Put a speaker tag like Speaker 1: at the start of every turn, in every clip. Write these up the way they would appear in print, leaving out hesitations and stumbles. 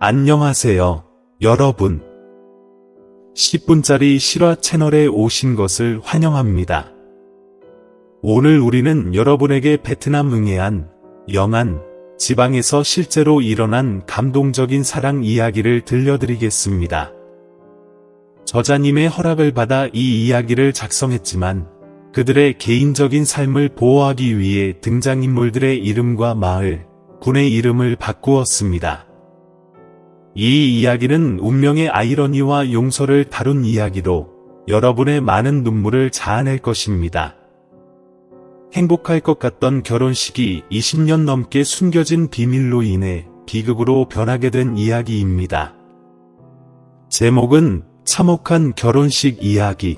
Speaker 1: 안녕하세요, 여러분. 10분짜리 실화 채널에 오신 것을 환영합니다. 오늘 우리는 여러분에게 베트남 응해안, 영안, 지방에서 실제로 일어난 감동적인 사랑 이야기를 들려드리겠습니다. 저자님의 허락을 받아 이 이야기를 작성했지만 그들의 개인적인 삶을 보호하기 위해 등장인물들의 이름과 마을, 군의 이름을 바꾸었습니다. 이 이야기는 운명의 아이러니와 용서를 다룬 이야기로 여러분의 많은 눈물을 자아낼 것입니다. 행복할 것 같던 결혼식이 20년 넘게 숨겨진 비밀로 인해 비극으로 변하게 된 이야기입니다. 제목은 참혹한 결혼식 이야기.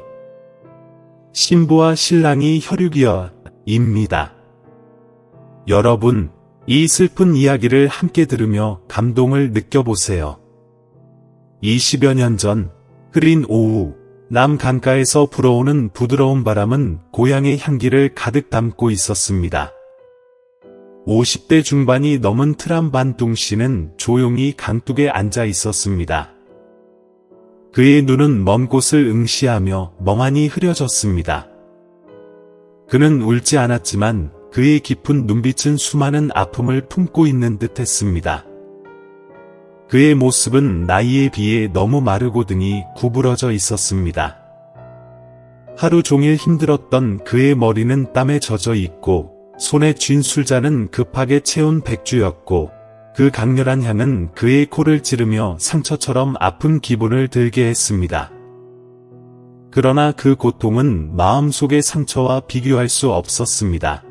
Speaker 1: 신부와 신랑이 혈육이여입니다. 여러분, 이 슬픈 이야기를 함께 들으며 감동을 느껴보세요. 20여 년 전, 흐린 오후, 남 강가에서 불어오는 부드러운 바람은 고향의 향기를 가득 담고 있었습니다. 50대 중반이 넘은 트람반둥 씨는 조용히 강둑에 앉아 있었습니다. 그의 눈은 먼 곳을 응시하며 멍하니 흐려졌습니다. 그는 울지 않았지만 그의 깊은 눈빛은 수많은 아픔을 품고 있는 듯했습니다. 그의 모습은 나이에 비해 너무 마르고 등이 구부러져 있었습니다. 하루 종일 힘들었던 그의 머리는 땀에 젖어 있고 손에 쥔 술잔은 급하게 채운 백주였고 그 강렬한 향은 그의 코를 찌르며 상처처럼 아픈 기분을 들게 했습니다. 그러나 그 고통은 마음속의 상처와 비교할 수 없었습니다.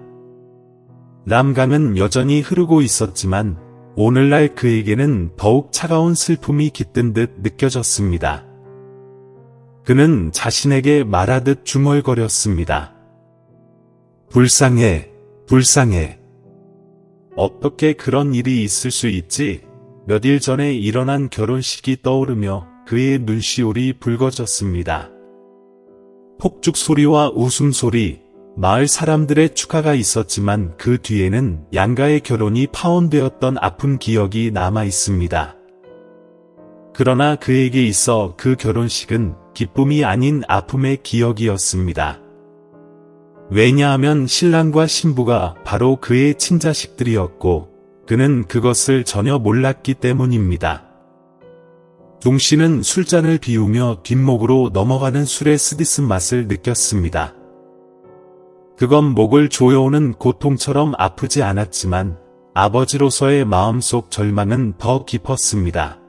Speaker 1: 남강은 여전히 흐르고 있었지만 오늘날 그에게는 더욱 차가운 슬픔이 깃든 듯 느껴졌습니다. 그는 자신에게 말하듯 중얼거렸습니다. 불쌍해, 불쌍해. 어떻게 그런 일이 있을 수 있지? 몇 일 전에 일어난 결혼식이 떠오르며 그의 눈시울이 붉어졌습니다. 폭죽 소리와 웃음소리, 마을 사람들의 축하가 있었지만 그 뒤에는 양가의 결혼이 파혼되었던 아픈 기억이 남아 있습니다. 그러나 그에게 있어 그 결혼식은 기쁨이 아닌 아픔의 기억이었습니다. 왜냐하면 신랑과 신부가 바로 그의 친자식들이었고 그는 그것을 전혀 몰랐기 때문입니다. 둥 씨는 술잔을 비우며 뒷목으로 넘어가는 술의 쓰디쓴 맛을 느꼈습니다. 그건 목을 조여오는 고통처럼 아프지 않았지만 아버지로서의 마음속 절망은 더 깊었습니다.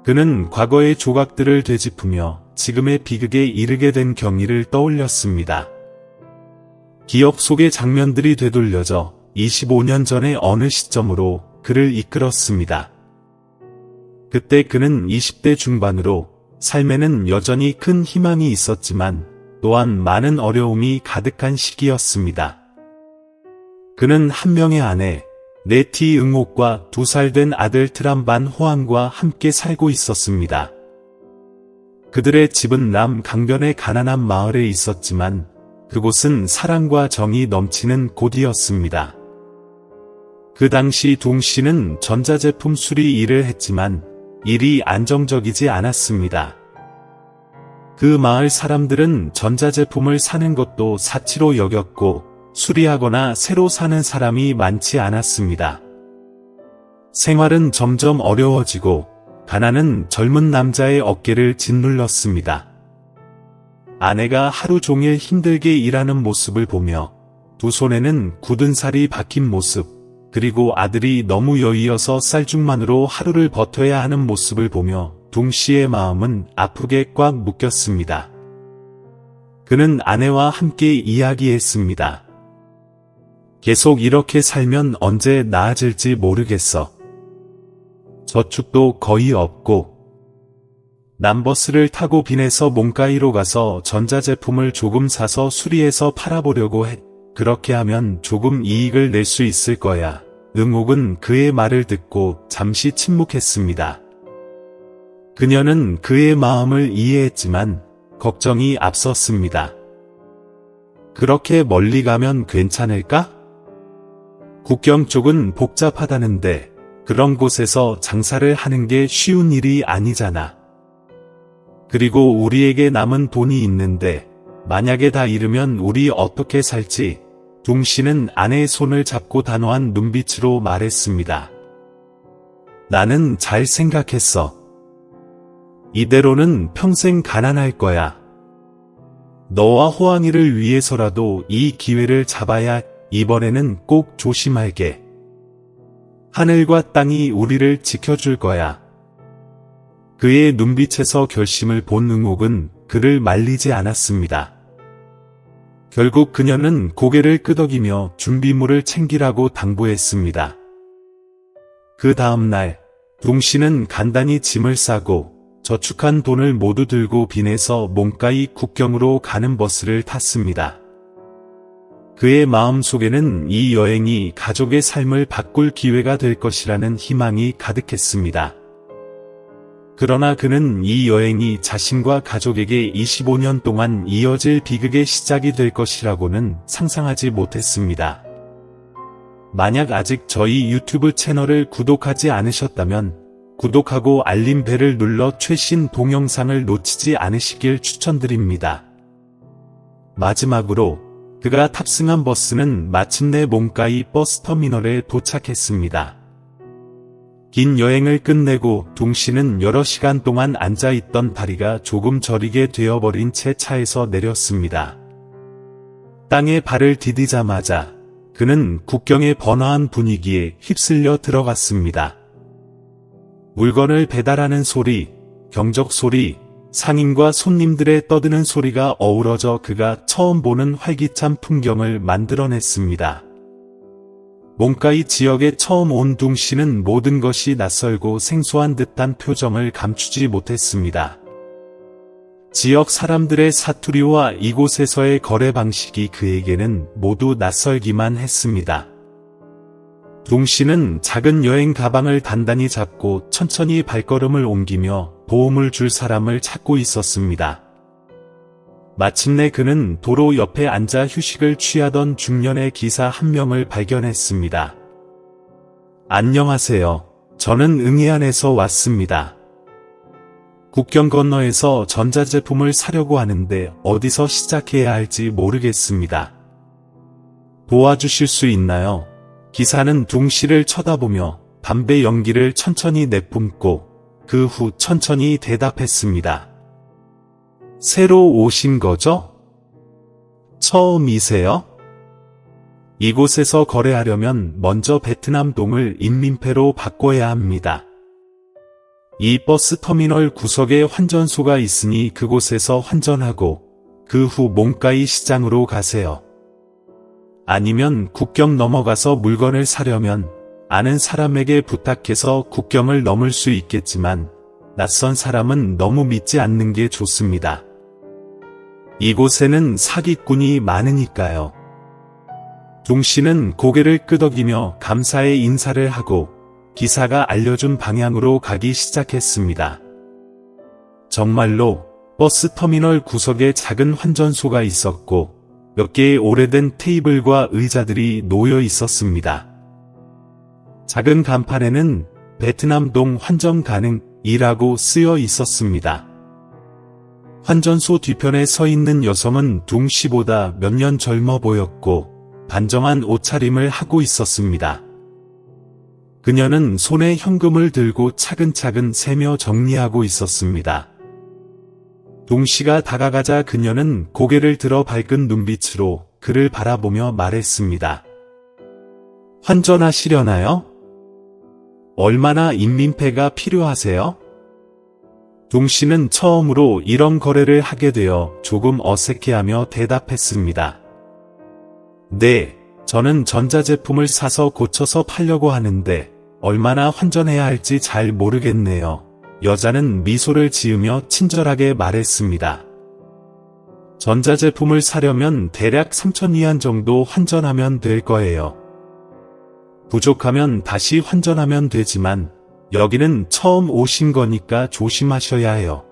Speaker 1: 그는 과거의 조각들을 되짚으며 지금의 비극에 이르게 된 경위를 떠올렸습니다. 기억 속의 장면들이 되돌려져 25년 전의 어느 시점으로 그를 이끌었습니다. 그때 그는 20대 중반으로 삶에는 여전히 큰 희망이 있었지만 또한 많은 어려움이 가득한 시기였습니다. 그는 한 명의 아내, 네티 응옥과 2살 된 아들 트람반 호안과 함께 살고 있었습니다. 그들의 집은 남 강변의 가난한 마을에 있었지만 그곳은 사랑과 정이 넘치는 곳이었습니다. 그 당시 둥 씨는 전자제품 수리 일을 했지만 일이 안정적이지 않았습니다. 그 마을 사람들은 전자제품을 사는 것도 사치로 여겼고 수리하거나 새로 사는 사람이 많지 않았습니다. 생활은 점점 어려워지고 가난은 젊은 남자의 어깨를 짓눌렀습니다. 아내가 하루 종일 힘들게 일하는 모습을 보며 두 손에는 굳은 살이 박힌 모습, 그리고 아들이 너무 여의어서 쌀죽만으로 하루를 버텨야 하는 모습을 보며 둥 씨의 마음은 아프게 꽉 묶였습니다. 그는 아내와 함께 이야기했습니다. 계속 이렇게 살면 언제 나아질지 모르겠어. 저축도 거의 없고 남버스를 타고 빈에서 몽가이로 가서 전자제품을 조금 사서 수리해서 팔아보려고 해. 그렇게 하면 조금 이익을 낼 수 있을 거야. 응옥은 그의 말을 듣고 잠시 침묵했습니다. 그녀는 그의 마음을 이해했지만 걱정이 앞섰습니다. 그렇게 멀리 가면 괜찮을까? 국경 쪽은 복잡하다는데 그런 곳에서 장사를 하는 게 쉬운 일이 아니잖아. 그리고 우리에게 남은 돈이 있는데 만약에 다 잃으면 우리 어떻게 살지? 둥 씨는 아내의 손을 잡고 단호한 눈빛으로 말했습니다. 나는 잘 생각했어. 이대로는 평생 가난할 거야. 너와 호황이를 위해서라도 이 기회를 잡아야 이번에는 꼭 조심할게. 하늘과 땅이 우리를 지켜줄 거야. 그의 눈빛에서 결심을 본 응옥은 그를 말리지 않았습니다. 결국 그녀는 고개를 끄덕이며 준비물을 챙기라고 당부했습니다. 그 다음 날, 둥 씨는 간단히 짐을 싸고 저축한 돈을 모두 들고 빈에서 몽카이 국경으로 가는 버스를 탔습니다. 그의 마음속에는 이 여행이 가족의 삶을 바꿀 기회가 될 것이라는 희망이 가득했습니다. 그러나 그는 이 여행이 자신과 가족에게 25년 동안 이어질 비극의 시작이 될 것이라고는 상상하지 못했습니다. 만약 아직 저희 유튜브 채널을 구독하지 않으셨다면 구독하고 알림벨을 눌러 최신 동영상을 놓치지 않으시길 추천드립니다. 마지막으로 그가 탑승한 버스는 마침내 몽카이 버스터미널에 도착했습니다. 긴 여행을 끝내고 둥 씨는 여러 시간 동안 앉아있던 다리가 조금 저리게 되어버린 채 차에서 내렸습니다. 땅에 발을 디디자마자 그는 국경의 번화한 분위기에 휩쓸려 들어갔습니다. 물건을 배달하는 소리, 경적 소리, 상인과 손님들의 떠드는 소리가 어우러져 그가 처음 보는 활기찬 풍경을 만들어냈습니다. 몽카이 지역에 처음 온 둥 씨는 모든 것이 낯설고 생소한 듯한 표정을 감추지 못했습니다. 지역 사람들의 사투리와 이곳에서의 거래 방식이 그에게는 모두 낯설기만 했습니다. 둥 씨는 작은 여행 가방을 단단히 잡고 천천히 발걸음을 옮기며 도움을 줄 사람을 찾고 있었습니다. 마침내 그는 도로 옆에 앉아 휴식을 취하던 중년의 기사 한 명을 발견했습니다. 안녕하세요. 저는 응해안에서 왔습니다. 국경 건너에서 전자제품을 사려고 하는데 어디서 시작해야 할지 모르겠습니다. 도와주실 수 있나요? 기사는 둥 씨를 쳐다보며 담배 연기를 천천히 내뿜고 그 후 천천히 대답했습니다. 새로 오신 거죠? 처음이세요? 이곳에서 거래하려면 먼저 베트남 동을 인민폐로 바꿔야 합니다. 이 버스 터미널 구석에 환전소가 있으니 그곳에서 환전하고 그 후 몽카이 시장으로 가세요. 아니면 국경 넘어가서 물건을 사려면 아는 사람에게 부탁해서 국경을 넘을 수 있겠지만 낯선 사람은 너무 믿지 않는 게 좋습니다. 이곳에는 사기꾼이 많으니까요. 둥 씨는 고개를 끄덕이며 감사의 인사를 하고 기사가 알려준 방향으로 가기 시작했습니다. 정말로 버스 터미널 구석에 작은 환전소가 있었고 몇 개의 오래된 테이블과 의자들이 놓여 있었습니다. 작은 간판에는 베트남동 환전 가능이라고 쓰여 있었습니다. 환전소 뒤편에 서 있는 여성은 둥 씨보다 몇 년 젊어 보였고 단정한 옷차림을 하고 있었습니다. 그녀는 손에 현금을 들고 차근차근 세며 정리하고 있었습니다. 둥 씨가 다가가자 그녀는 고개를 들어 밝은 눈빛으로 그를 바라보며 말했습니다. 환전하시려나요? 얼마나 인민폐가 필요하세요? 둥 씨는 처음으로 이런 거래를 하게 되어 조금 어색해하며 대답했습니다. 네, 저는 전자제품을 사서 고쳐서 팔려고 하는데 얼마나 환전해야 할지 잘 모르겠네요. 여자는 미소를 지으며 친절하게 말했습니다. 전자제품을 사려면 대략 3,000위안 정도 환전하면 될 거예요. 부족하면 다시 환전하면 되지만 여기는 처음 오신 거니까 조심하셔야 해요.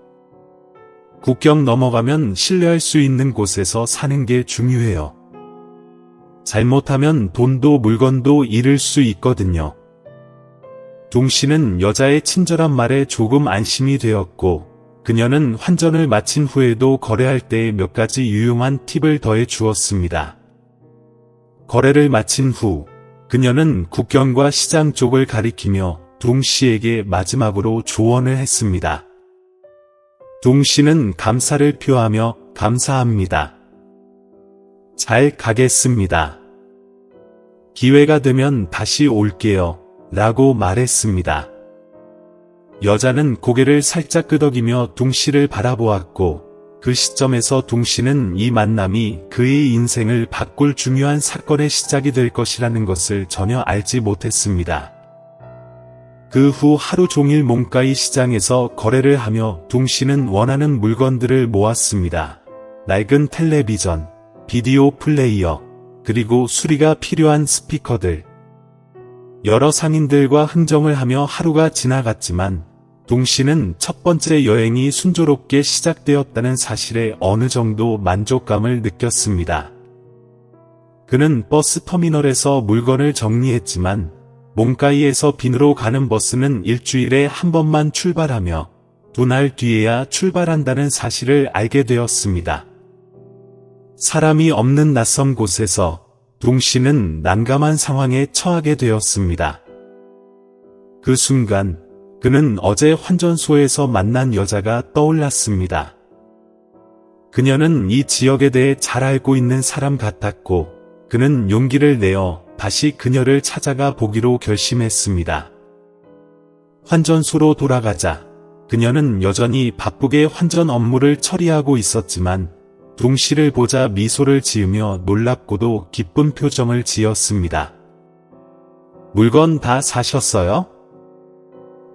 Speaker 1: 국경 넘어가면 신뢰할 수 있는 곳에서 사는 게 중요해요. 잘못하면 돈도 물건도 잃을 수 있거든요. 동 씨는 여자의 친절한 말에 조금 안심이 되었고, 그녀는 환전을 마친 후에도 거래할 때 몇 가지 유용한 팁을 더해 주었습니다. 거래를 마친 후, 그녀는 국경과 시장 쪽을 가리키며 동 씨에게 마지막으로 조언을 했습니다. 동 씨는 감사를 표하며 감사합니다. 잘 가겠습니다. 기회가 되면 다시 올게요. 라고 말했습니다. 여자는 고개를 살짝 끄덕이며 동 씨를 바라보았고, 그 시점에서 동 씨는 이 만남이 그의 인생을 바꿀 중요한 사건의 시작이 될 것이라는 것을 전혀 알지 못했습니다. 그 후 하루 종일 몽가이 시장에서 거래를 하며 동 씨는 원하는 물건들을 모았습니다. 낡은 텔레비전, 비디오 플레이어, 그리고 수리가 필요한 스피커들. 여러 상인들과 흥정을 하며 하루가 지나갔지만 동 씨는 첫 번째 여행이 순조롭게 시작되었다는 사실에 어느 정도 만족감을 느꼈습니다. 그는 버스 터미널에서 물건을 정리했지만 몽가이에서 빈으로 가는 버스는 일주일에 한 번만 출발하며 2날 뒤에야 출발한다는 사실을 알게 되었습니다. 사람이 없는 낯선 곳에서 동 씨는 난감한 상황에 처하게 되었습니다. 그 순간 그는 어제 환전소에서 만난 여자가 떠올랐습니다. 그녀는 이 지역에 대해 잘 알고 있는 사람 같았고, 그는 용기를 내어 다시 그녀를 찾아가 보기로 결심했습니다. 환전소로 돌아가자 그녀는 여전히 바쁘게 환전 업무를 처리하고 있었지만 동 씨를 보자 미소를 지으며 놀랍고도 기쁜 표정을 지었습니다. 물건 다 사셨어요?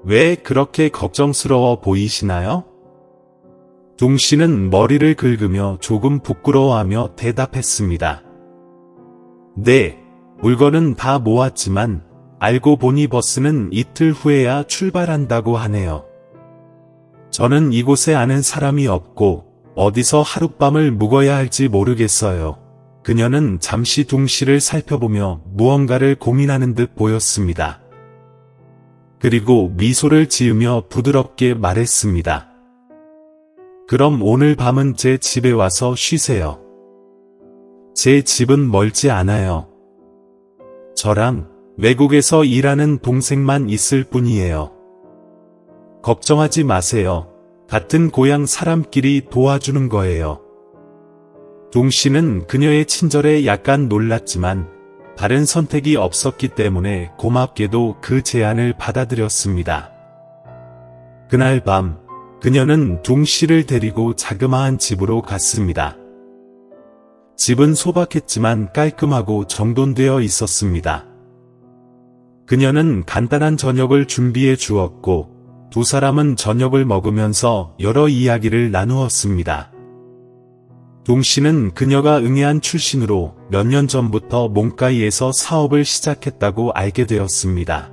Speaker 1: 왜 그렇게 걱정스러워 보이시나요? 동 씨는 머리를 긁으며 조금 부끄러워하며 대답했습니다. 네, 물건은 다 모았지만 알고 보니 버스는 이틀 후에야 출발한다고 하네요. 저는 이곳에 아는 사람이 없고 어디서 하룻밤을 묵어야 할지 모르겠어요. 그녀는 잠시 동 씨를 살펴보며 무언가를 고민하는 듯 보였습니다. 그리고 미소를 지으며 부드럽게 말했습니다. 그럼 오늘 밤은 제 집에 와서 쉬세요. 제 집은 멀지 않아요. 저랑 외국에서 일하는 동생만 있을 뿐이에요. 걱정하지 마세요. 같은 고향 사람끼리 도와주는 거예요. 동 씨는 그녀의 친절에 약간 놀랐지만 다른 선택이 없었기 때문에 고맙게도 그 제안을 받아들였습니다. 그날 밤 그녀는 동 씨를 데리고 자그마한 집으로 갔습니다. 집은 소박했지만 깔끔하고 정돈되어 있었습니다. 그녀는 간단한 저녁을 준비해 주었고 두 사람은 저녁을 먹으면서 여러 이야기를 나누었습니다. 동 씨는 그녀가 응애한 출신으로 몇 년 전부터 몽가이에서 사업을 시작했다고 알게 되었습니다.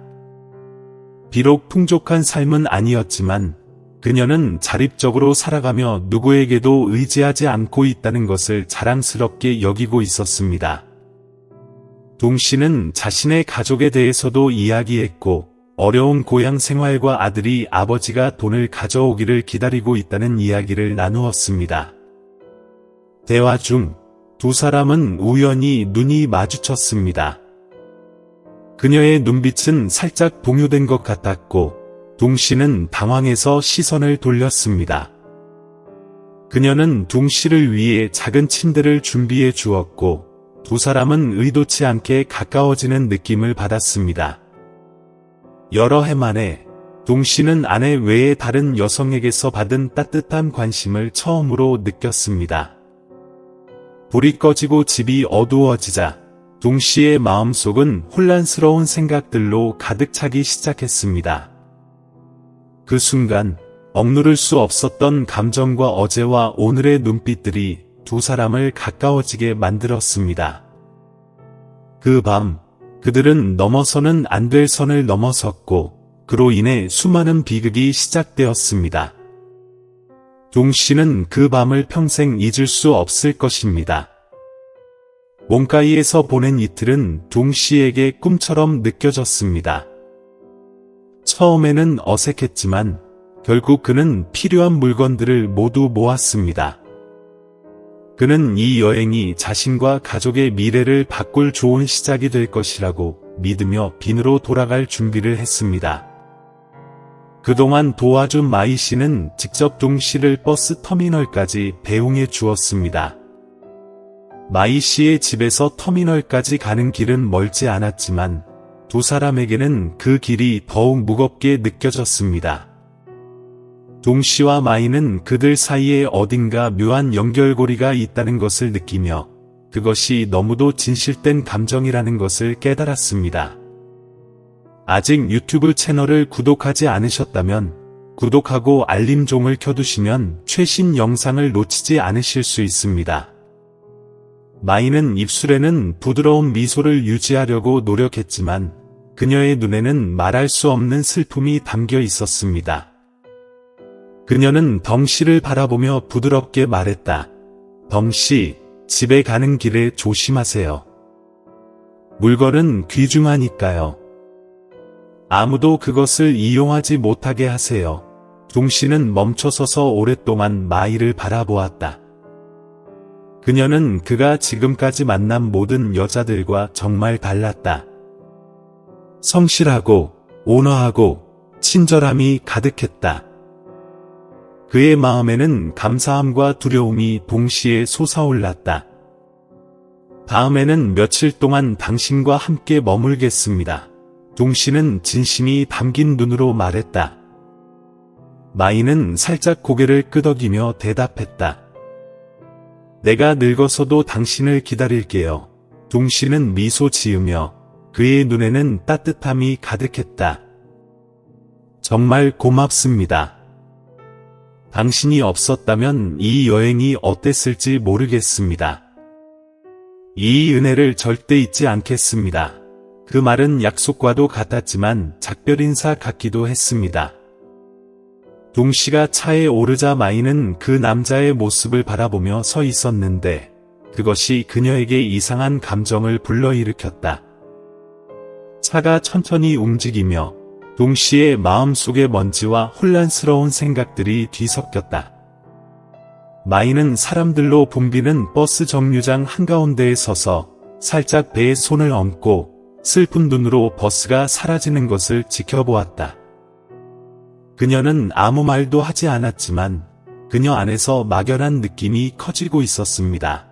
Speaker 1: 비록 풍족한 삶은 아니었지만 그녀는 자립적으로 살아가며 누구에게도 의지하지 않고 있다는 것을 자랑스럽게 여기고 있었습니다. 동 씨는 자신의 가족에 대해서도 이야기했고 어려운 고향 생활과 아들이 아버지가 돈을 가져오기를 기다리고 있다는 이야기를 나누었습니다. 대화 중 두 사람은 우연히 눈이 마주쳤습니다. 그녀의 눈빛은 살짝 동요된 것 같았고 동 씨는 당황해서 시선을 돌렸습니다. 그녀는 동 씨를 위해 작은 침대를 준비해 주었고 두 사람은 의도치 않게 가까워지는 느낌을 받았습니다. 여러 해 만에 동 씨는 아내 외에 다른 여성에게서 받은 따뜻한 관심을 처음으로 느꼈습니다. 불이 꺼지고 집이 어두워지자 동 씨의 마음속은 혼란스러운 생각들로 가득 차기 시작했습니다. 그 순간 억누를 수 없었던 감정과 어제와 오늘의 눈빛들이 두 사람을 가까워지게 만들었습니다. 그 밤 그들은 넘어서는 안 될 선을 넘어섰고 그로 인해 수많은 비극이 시작되었습니다. 동 씨는 그 밤을 평생 잊을 수 없을 것입니다. 몽가이에서 보낸 이틀은 동 씨에게 꿈처럼 느껴졌습니다. 처음에는 어색했지만 결국 그는 필요한 물건들을 모두 모았습니다. 그는 이 여행이 자신과 가족의 미래를 바꿀 좋은 시작이 될 것이라고 믿으며 빈으로 돌아갈 준비를 했습니다. 그동안 도와준 마이 씨는 직접 둥 씨를 버스 터미널까지 배웅해 주었습니다. 마이 씨의 집에서 터미널까지 가는 길은 멀지 않았지만 두 사람에게는 그 길이 더욱 무겁게 느껴졌습니다. 둥 씨와 마이는 그들 사이에 어딘가 묘한 연결고리가 있다는 것을 느끼며 그것이 너무도 진실된 감정이라는 것을 깨달았습니다. 아직 유튜브 채널을 구독하지 않으셨다면 구독하고 알림종을 켜두시면 최신 영상을 놓치지 않으실 수 있습니다. 마이는 입술에는 부드러운 미소를 유지하려고 노력했지만 그녀의 눈에는 말할 수 없는 슬픔이 담겨 있었습니다. 그녀는 덩 씨를 바라보며 부드럽게 말했다. 덩 씨, 집에 가는 길에 조심하세요. 물건은 귀중하니까요. 아무도 그것을 이용하지 못하게 하세요. 둥 씨는 멈춰서서 오랫동안 마이를 바라보았다. 그녀는 그가 지금까지 만난 모든 여자들과 정말 달랐다. 성실하고 온화하고 친절함이 가득했다. 그의 마음에는 감사함과 두려움이 동시에 솟아올랐다. 다음에는 며칠 동안 당신과 함께 머물겠습니다. 둥 씨는 진심이 담긴 눈으로 말했다. 마이는 살짝 고개를 끄덕이며 대답했다. 내가 늙어서도 당신을 기다릴게요. 둥 씨는 미소 지으며 그의 눈에는 따뜻함이 가득했다. 정말 고맙습니다. 당신이 없었다면 이 여행이 어땠을지 모르겠습니다. 이 은혜를 절대 잊지 않겠습니다. 그 말은 약속과도 같았지만 작별 인사 같기도 했습니다. 둥 씨가 차에 오르자 마이는 그 남자의 모습을 바라보며 서 있었는데 그것이 그녀에게 이상한 감정을 불러일으켰다. 차가 천천히 움직이며 둥 씨의 마음속의 먼지와 혼란스러운 생각들이 뒤섞였다. 마이는 사람들로 붐비는 버스 정류장 한가운데에 서서 살짝 배에 손을 얹고 슬픈 눈으로 버스가 사라지는 것을 지켜보았다. 그녀는 아무 말도 하지 않았지만 그녀 안에서 막연한 느낌이 커지고 있었습니다.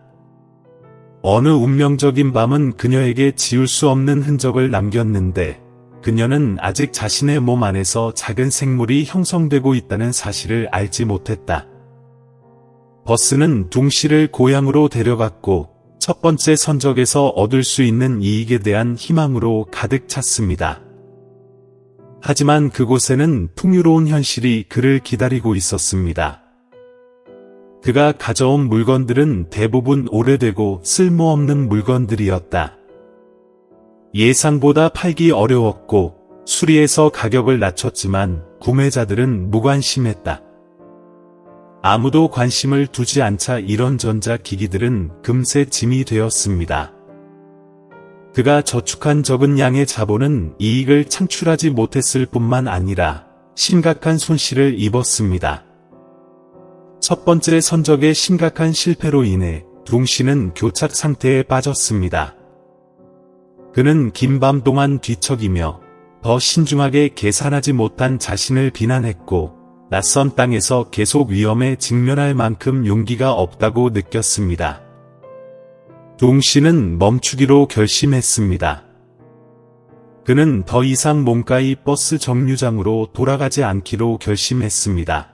Speaker 1: 어느 운명적인 밤은 그녀에게 지울 수 없는 흔적을 남겼는데 그녀는 아직 자신의 몸 안에서 작은 생물이 형성되고 있다는 사실을 알지 못했다. 버스는 둥 씨를 고향으로 데려갔고 첫 번째 선적에서 얻을 수 있는 이익에 대한 희망으로 가득 찼습니다. 하지만 그곳에는 풍요로운 현실이 그를 기다리고 있었습니다. 그가 가져온 물건들은 대부분 오래되고 쓸모없는 물건들이었다. 예상보다 팔기 어려웠고 수리해서 가격을 낮췄지만 구매자들은 무관심했다. 아무도 관심을 두지 않자 이런 전자기기들은 금세 짐이 되었습니다. 그가 저축한 적은 양의 자본은 이익을 창출하지 못했을 뿐만 아니라 심각한 손실을 입었습니다. 첫 번째 선적의 심각한 실패로 인해 둥 씨는 교착 상태에 빠졌습니다. 그는 긴 밤 동안 뒤척이며 더 신중하게 계산하지 못한 자신을 비난했고 낯선 땅에서 계속 위험에 직면할 만큼 용기가 없다고 느꼈습니다. 둥 씨는 멈추기로 결심했습니다. 그는 더 이상 몽카이 버스 정류장으로 돌아가지 않기로 결심했습니다.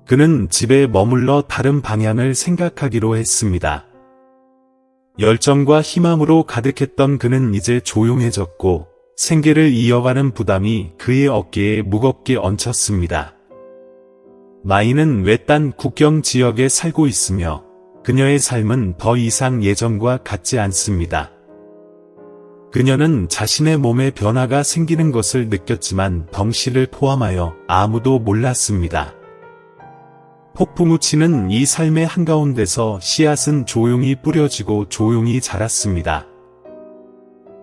Speaker 1: 그는 집에 머물러 다른 방향을 생각하기로 했습니다. 열정과 희망으로 가득했던 그는 이제 조용해졌고 생계를 이어가는 부담이 그의 어깨에 무겁게 얹혔습니다. 마이는 외딴 국경 지역에 살고 있으며 그녀의 삶은 더 이상 예전과 같지 않습니다. 그녀는 자신의 몸에 변화가 생기는 것을 느꼈지만 덩 씨를 포함하여 아무도 몰랐습니다. 폭풍우 치는 이 삶의 한가운데서 씨앗은 조용히 뿌려지고 조용히 자랐습니다.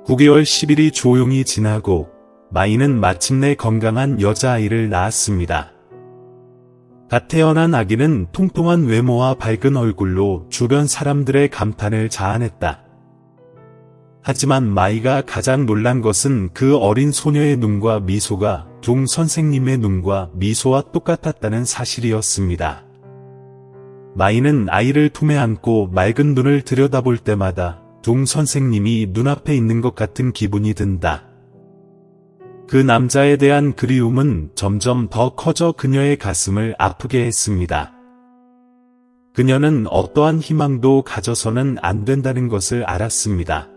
Speaker 1: 9개월 10일이 조용히 지나고 마이는 마침내 건강한 여자아이를 낳았습니다. 갓 태어난 아기는 통통한 외모와 밝은 얼굴로 주변 사람들의 감탄을 자아냈다. 하지만 마이가 가장 놀란 것은 그 어린 소녀의 눈과 미소가 둥 선생님의 눈과 미소와 똑같았다는 사실이었습니다. 마이는 아이를 품에 안고 맑은 눈을 들여다볼 때마다 둥 선생님이 눈앞에 있는 것 같은 기분이 든다. 그 남자에 대한 그리움은 점점 더 커져 그녀의 가슴을 아프게 했습니다. 그녀는 어떠한 희망도 가져서는 안 된다는 것을 알았습니다.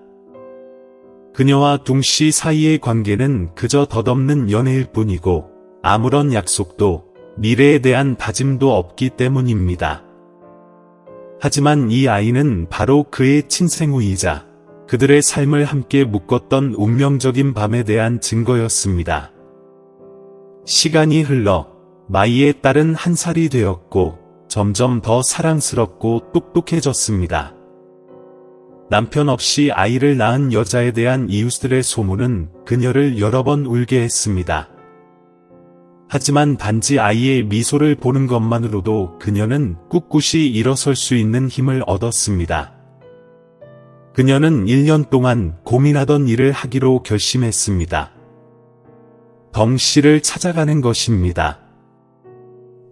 Speaker 1: 그녀와 둥씨 사이의 관계는 그저 덧없는 연애일 뿐이고 아무런 약속도 미래에 대한 다짐도 없기 때문입니다. 하지만 이 아이는 바로 그의 친생우이자 그들의 삶을 함께 묶었던 운명적인 밤에 대한 증거였습니다. 시간이 흘러 마이의 딸은 1살이 되었고 점점 더 사랑스럽고 똑똑해졌습니다. 남편 없이 아이를 낳은 여자에 대한 이웃들의 소문은 그녀를 여러 번 울게 했습니다. 하지만 단지 아이의 미소를 보는 것만으로도 그녀는 꿋꿋이 일어설 수 있는 힘을 얻었습니다. 그녀는 1년 동안 고민하던 일을 하기로 결심했습니다. 덩 씨를 찾아가는 것입니다.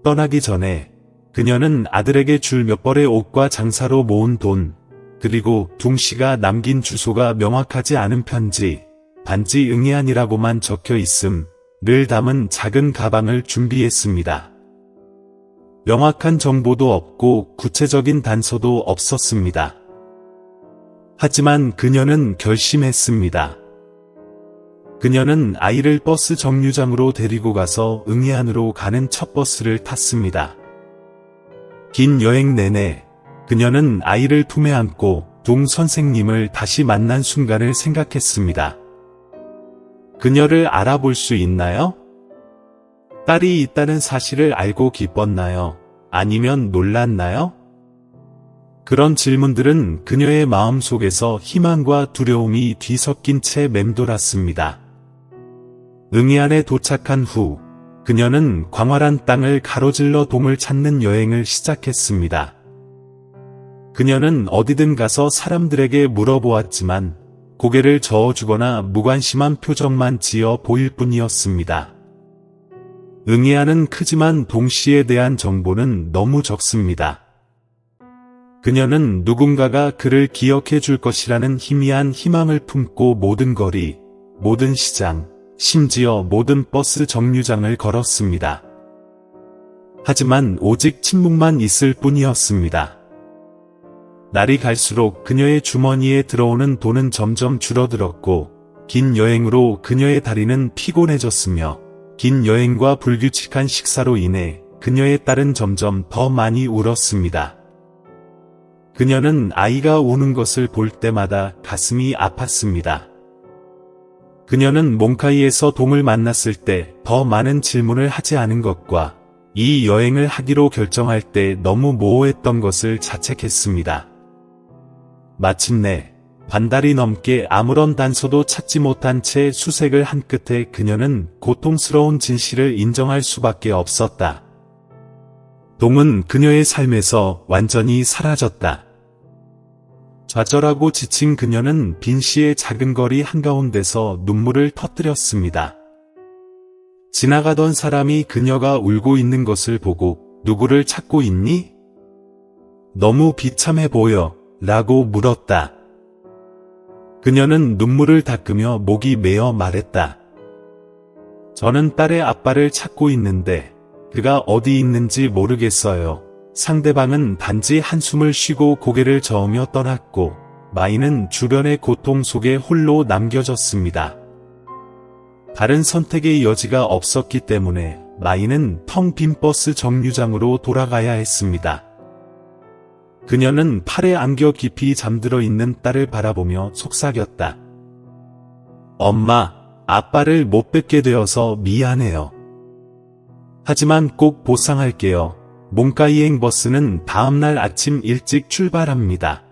Speaker 1: 떠나기 전에 그녀는 아들에게 줄 몇 벌의 옷과 장사로 모은 돈, 그리고 둥 씨가 남긴 주소가 명확하지 않은 편지, 단지 응애한이라고만 적혀 있음을 담은 작은 가방을 준비했습니다. 명확한 정보도 없고 구체적인 단서도 없었습니다. 하지만 그녀는 결심했습니다. 그녀는 아이를 버스 정류장으로 데리고 가서 응애한으로 가는 첫 버스를 탔습니다. 긴 여행 내내 그녀는 아이를 품에 안고 둥 선생님을 다시 만난 순간을 생각했습니다. 그녀를 알아볼 수 있나요? 딸이 있다는 사실을 알고 기뻤나요? 아니면 놀랐나요? 그런 질문들은 그녀의 마음속에서 희망과 두려움이 뒤섞인 채 맴돌았습니다. 응애한에 도착한 후 그녀는 광활한 땅을 가로질러 동을 찾는 여행을 시작했습니다. 그녀는 어디든 가서 사람들에게 물어보았지만 고개를 저어주거나 무관심한 표정만 지어 보일 뿐이었습니다. 응애한은 크지만 동 씨에 대한 정보는 너무 적습니다. 그녀는 누군가가 그를 기억해 줄 것이라는 희미한 희망을 품고 모든 거리, 모든 시장, 심지어 모든 버스 정류장을 걸었습니다. 하지만 오직 침묵만 있을 뿐이었습니다. 날이 갈수록 그녀의 주머니에 들어오는 돈은 점점 줄어들었고 긴 여행으로 그녀의 다리는 피곤해졌으며 긴 여행과 불규칙한 식사로 인해 그녀의 딸은 점점 더 많이 울었습니다. 그녀는 아이가 우는 것을 볼 때마다 가슴이 아팠습니다. 그녀는 몽카이에서 동을 만났을 때 더 많은 질문을 하지 않은 것과 이 여행을 하기로 결정할 때 너무 모호했던 것을 자책했습니다. 마침내 반달이 넘게 아무런 단서도 찾지 못한 채 수색을 한 끝에 그녀는 고통스러운 진실을 인정할 수밖에 없었다. 동은 그녀의 삶에서 완전히 사라졌다. 좌절하고 지친 그녀는 빈시의 작은 거리 한가운데서 눈물을 터뜨렸습니다. 지나가던 사람이 그녀가 울고 있는 것을 보고 누구를 찾고 있니? 너무 비참해 보여 라고 물었다. 그녀는 눈물을 닦으며 목이 메어 말했다. 저는 딸의 아빠를 찾고 있는데 그가 어디 있는지 모르겠어요. 상대방은 단지 한숨을 쉬고 고개를 저으며 떠났고 마이는 주변의 고통 속에 홀로 남겨졌습니다. 다른 선택의 여지가 없었기 때문에 마이는 텅 빈 버스 정류장으로 돌아가야 했습니다. 그녀는 팔에 안겨 깊이 잠들어 있는 딸을 바라보며 속삭였다. 엄마, 아빠를 못 뵙게 되어서 미안해요. 하지만 꼭 보상할게요. 몽카이행 버스는 다음날 아침 일찍 출발합니다.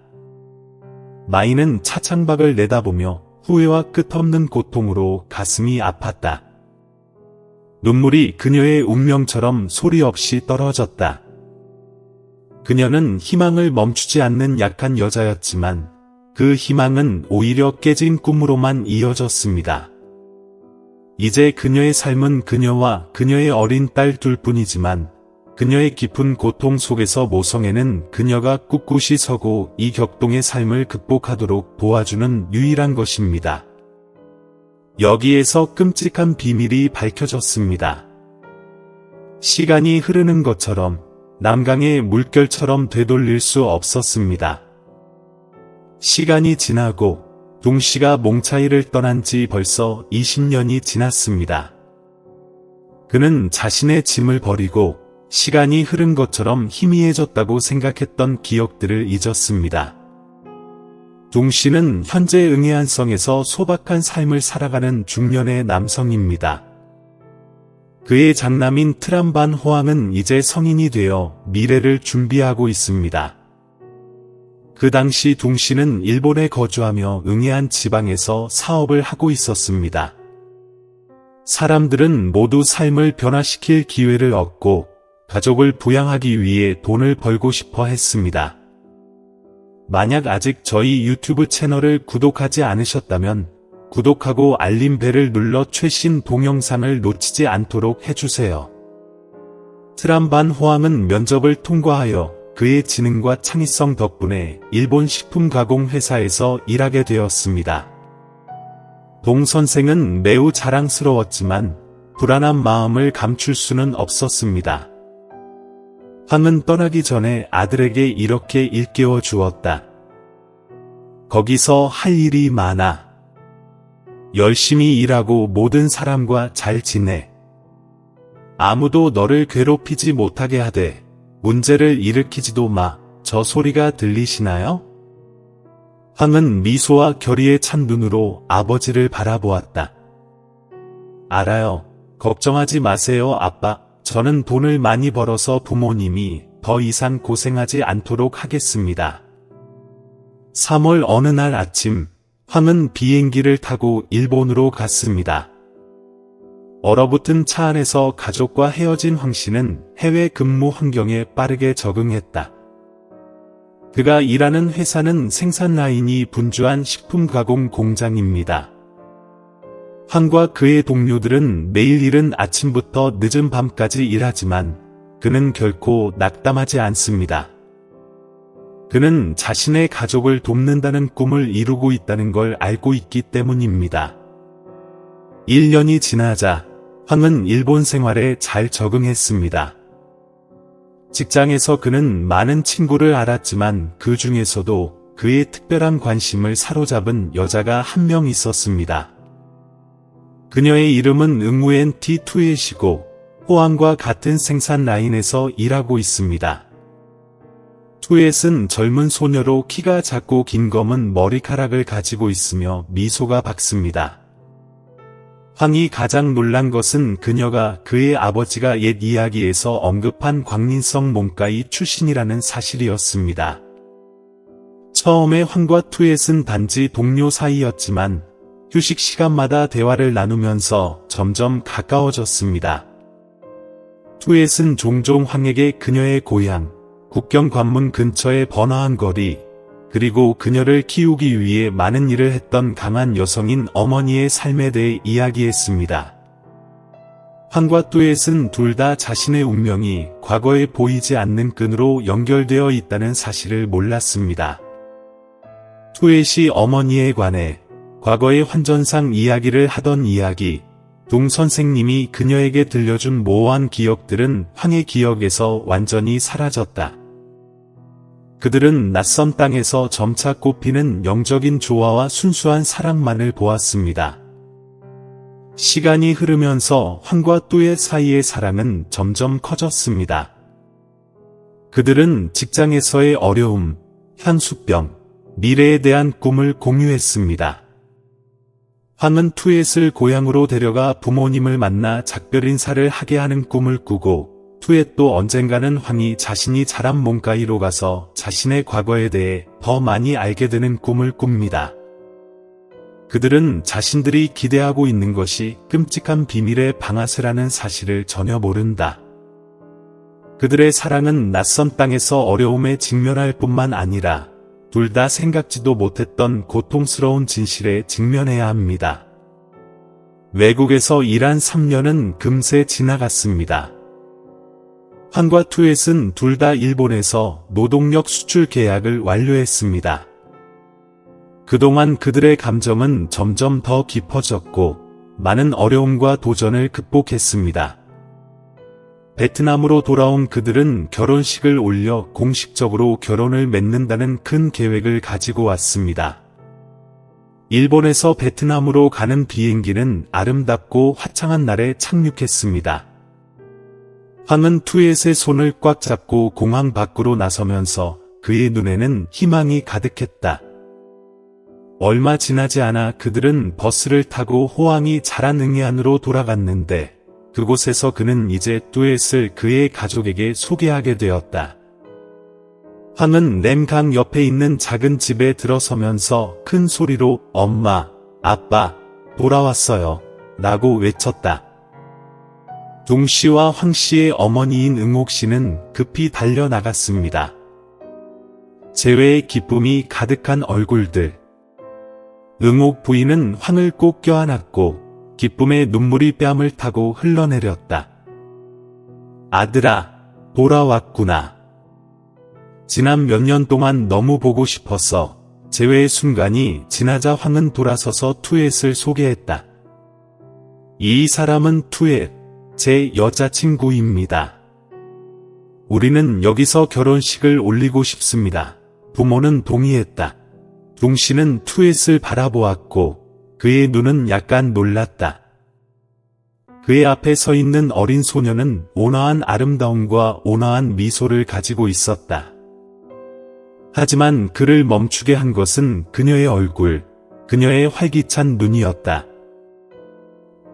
Speaker 1: 마이는 차창밖을 내다보며 후회와 끝없는 고통으로 가슴이 아팠다. 눈물이 그녀의 운명처럼 소리 없이 떨어졌다. 그녀는 희망을 멈추지 않는 약한 여자였지만 그 희망은 오히려 깨진 꿈으로만 이어졌습니다. 이제 그녀의 삶은 그녀와 그녀의 어린 딸 둘뿐이지만 그녀의 깊은 고통 속에서 모성애는 그녀가 꿋꿋이 서고 이 격동의 삶을 극복하도록 도와주는 유일한 것입니다. 여기에서 끔찍한 비밀이 밝혀졌습니다. 시간이 흐르는 것처럼 남강의 물결처럼 되돌릴 수 없었습니다. 시간이 지나고 동씨가 몽차이를 떠난 지 벌써 20년이 지났습니다. 그는 자신의 짐을 버리고 시간이 흐른 것처럼 희미해졌다고 생각했던 기억들을 잊었습니다. 동씨는 현재 응해안성에서 소박한 삶을 살아가는 중년의 남성입니다. 그의 장남인 트람반 호황은 이제 성인이 되어 미래를 준비하고 있습니다. 그 당시 동씨는 일본에 거주하며 응해안 지방에서 사업을 하고 있었습니다. 사람들은 모두 삶을 변화시킬 기회를 얻고 가족을 부양하기 위해 돈을 벌고 싶어 했습니다. 만약 아직 저희 유튜브 채널을 구독하지 않으셨다면 구독하고 알림벨을 눌러 최신 동영상을 놓치지 않도록 해주세요. 트람반 호황은 면접을 통과하여 그의 지능과 창의성 덕분에 일본 식품 가공 회사에서 일하게 되었습니다. 동 선생은 매우 자랑스러웠지만 불안한 마음을 감출 수는 없었습니다. 황은 떠나기 전에 아들에게 이렇게 일깨워 주었다. 거기서 할 일이 많아. 열심히 일하고 모든 사람과 잘 지내. 아무도 너를 괴롭히지 못하게 하되 문제를 일으키지도 마. 저 소리가 들리시나요? 황은 미소와 결의에 찬 눈으로 아버지를 바라보았다. 알아요. 걱정하지 마세요, 아빠. 저는 돈을 많이 벌어서 부모님이 더 이상 고생하지 않도록 하겠습니다. 3월 어느 날 아침, 황은 비행기를 타고 일본으로 갔습니다. 얼어붙은 차 안에서 가족과 헤어진 황씨는 해외 근무 환경에 빠르게 적응했다. 그가 일하는 회사는 생산 라인이 분주한 식품 가공 공장입니다. 황과 그의 동료들은 매일 이른 아침부터 늦은 밤까지 일하지만 그는 결코 낙담하지 않습니다. 그는 자신의 가족을 돕는다는 꿈을 이루고 있다는 걸 알고 있기 때문입니다. 1년이 지나자 황은 일본 생활에 잘 적응했습니다. 직장에서 그는 많은 친구를 알았지만 그 중에서도 그의 특별한 관심을 사로잡은 여자가 한 명 있었습니다. 그녀의 이름은 응우엔 T2엣이고 호황과 같은 생산 라인에서 일하고 있습니다. 투엣은 젊은 소녀로 키가 작고 긴 검은 머리카락을 가지고 있으며 미소가 밝습니다. 황이 가장 놀란 것은 그녀가 그의 아버지가 옛 이야기에서 언급한 광린성 몽가이 출신이라는 사실이었습니다. 처음에 황과 투엣은 단지 동료 사이였지만 휴식 시간마다 대화를 나누면서 점점 가까워졌습니다. 투엣은 종종 황에게 그녀의 고향, 국경 관문 근처의 번화한 거리, 그리고 그녀를 키우기 위해 많은 일을 했던 강한 여성인 어머니의 삶에 대해 이야기했습니다. 황과 투엣은 둘 다 자신의 운명이 과거에 보이지 않는 끈으로 연결되어 있다는 사실을 몰랐습니다. 투엣이 어머니에 관해 과거의 환전상 이야기를 하던 이야기, 동 선생님이 그녀에게 들려준 모호한 기억들은 황의 기억에서 완전히 사라졌다. 그들은 낯선 땅에서 점차 꽃피는 영적인 조화와 순수한 사랑만을 보았습니다. 시간이 흐르면서 황과 투엣 사이의 사랑은 점점 커졌습니다. 그들은 직장에서의 어려움, 향수병, 미래에 대한 꿈을 공유했습니다. 황은 투엣을 고향으로 데려가 부모님을 만나 작별 인사를 하게 하는 꿈을 꾸고 투엣도 언젠가는 황이 자신이 자란 몽가이로 가서 자신의 과거에 대해 더 많이 알게 되는 꿈을 꿉니다. 그들은 자신들이 기대하고 있는 것이 끔찍한 비밀의 방아쇠라는 사실을 전혀 모른다. 그들의 사랑은 낯선 땅에서 어려움에 직면할 뿐만 아니라 둘 다 생각지도 못했던 고통스러운 진실에 직면해야 합니다. 외국에서 일한 3년은 금세 지나갔습니다. 황과 투엣은 둘 다 일본에서 노동력 수출 계약을 완료했습니다. 그동안 그들의 감정은 점점 더 깊어졌고 많은 어려움과 도전을 극복했습니다. 베트남으로 돌아온 그들은 결혼식을 올려 공식적으로 결혼을 맺는다는 큰 계획을 가지고 왔습니다. 일본에서 베트남으로 가는 비행기는 아름답고 화창한 날에 착륙했습니다. 황은 투엣의 손을 꽉 잡고 공항 밖으로 나서면서 그의 눈에는 희망이 가득했다. 얼마 지나지 않아 그들은 버스를 타고 호황이 자란 응해안으로 돌아갔는데 그곳에서 그는 이제 투엣을 그의 가족에게 소개하게 되었다. 황은 램강 옆에 있는 작은 집에 들어서면서 큰 소리로 엄마, 아빠, 돌아왔어요 라고 외쳤다. 동씨와 황씨의 어머니인 응옥씨는 급히 달려나갔습니다. 재회의 기쁨이 가득한 얼굴들. 응옥 부인은 황을 꼭 껴안았고 기쁨의 눈물이 뺨을 타고 흘러내렸다. 아들아, 돌아왔구나. 지난 몇 년 동안 너무 보고 싶었어. 재회의 순간이 지나자 황은 돌아서서 투엣을 소개했다. 이 사람은 투엣, 제 여자친구입니다. 우리는 여기서 결혼식을 올리고 싶습니다. 부모는 동의했다. 동씨는 투엣을 바라보았고 그의 눈은 약간 놀랐다. 그의 앞에 서 있는 어린 소녀는 온화한 아름다움과 온화한 미소를 가지고 있었다. 하지만 그를 멈추게 한 것은 그녀의 얼굴, 그녀의 활기찬 눈이었다.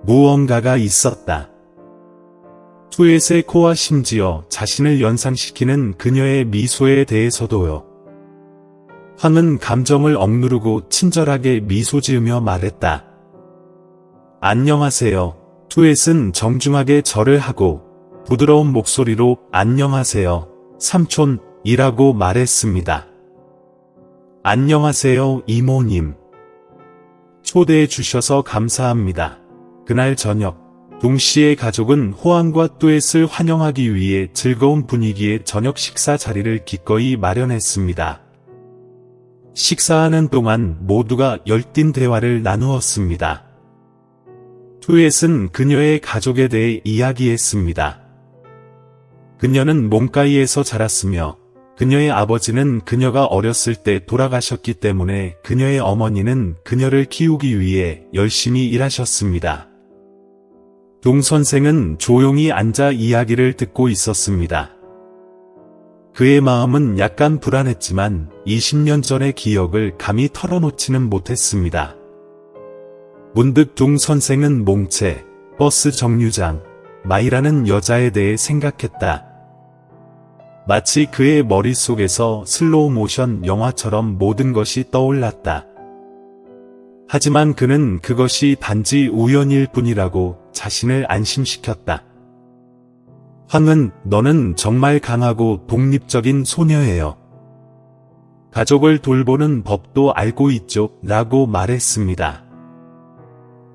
Speaker 1: 무언가가 있었다. 투엣의 코와 심지어 자신을 연상시키는 그녀의 미소에 대해서도요. 황은 감정을 억누르고 친절하게 미소 지으며 말했다. 안녕하세요. 투엣은 정중하게 절을 하고 부드러운 목소리로 안녕하세요, 삼촌이라고 말했습니다. 안녕하세요, 이모님. 초대해 주셔서 감사합니다. 그날 저녁, 동씨의 가족은 호황과 투엣을 환영하기 위해 즐거운 분위기의 저녁 식사 자리를 기꺼이 마련했습니다. 식사하는 동안 모두가 열띤 대화를 나누었습니다. 투엣은 그녀의 가족에 대해 이야기했습니다. 그녀는 몽카이에서 자랐으며 그녀의 아버지는 그녀가 어렸을 때 돌아가셨기 때문에 그녀의 어머니는 그녀를 키우기 위해 열심히 일하셨습니다. 동 선생은 조용히 앉아 이야기를 듣고 있었습니다. 그의 마음은 약간 불안했지만 20년 전의 기억을 감히 털어놓지는 못했습니다. 문득 동 선생은 몽채, 버스 정류장, 마이라는 여자에 대해 생각했다. 마치 그의 머릿속에서 슬로우 모션 영화처럼 모든 것이 떠올랐다. 하지만 그는 그것이 단지 우연일 뿐이라고 자신을 안심시켰다. 황은 너는 정말 강하고 독립적인 소녀예요. 가족을 돌보는 법도 알고 있죠 라고 말했습니다.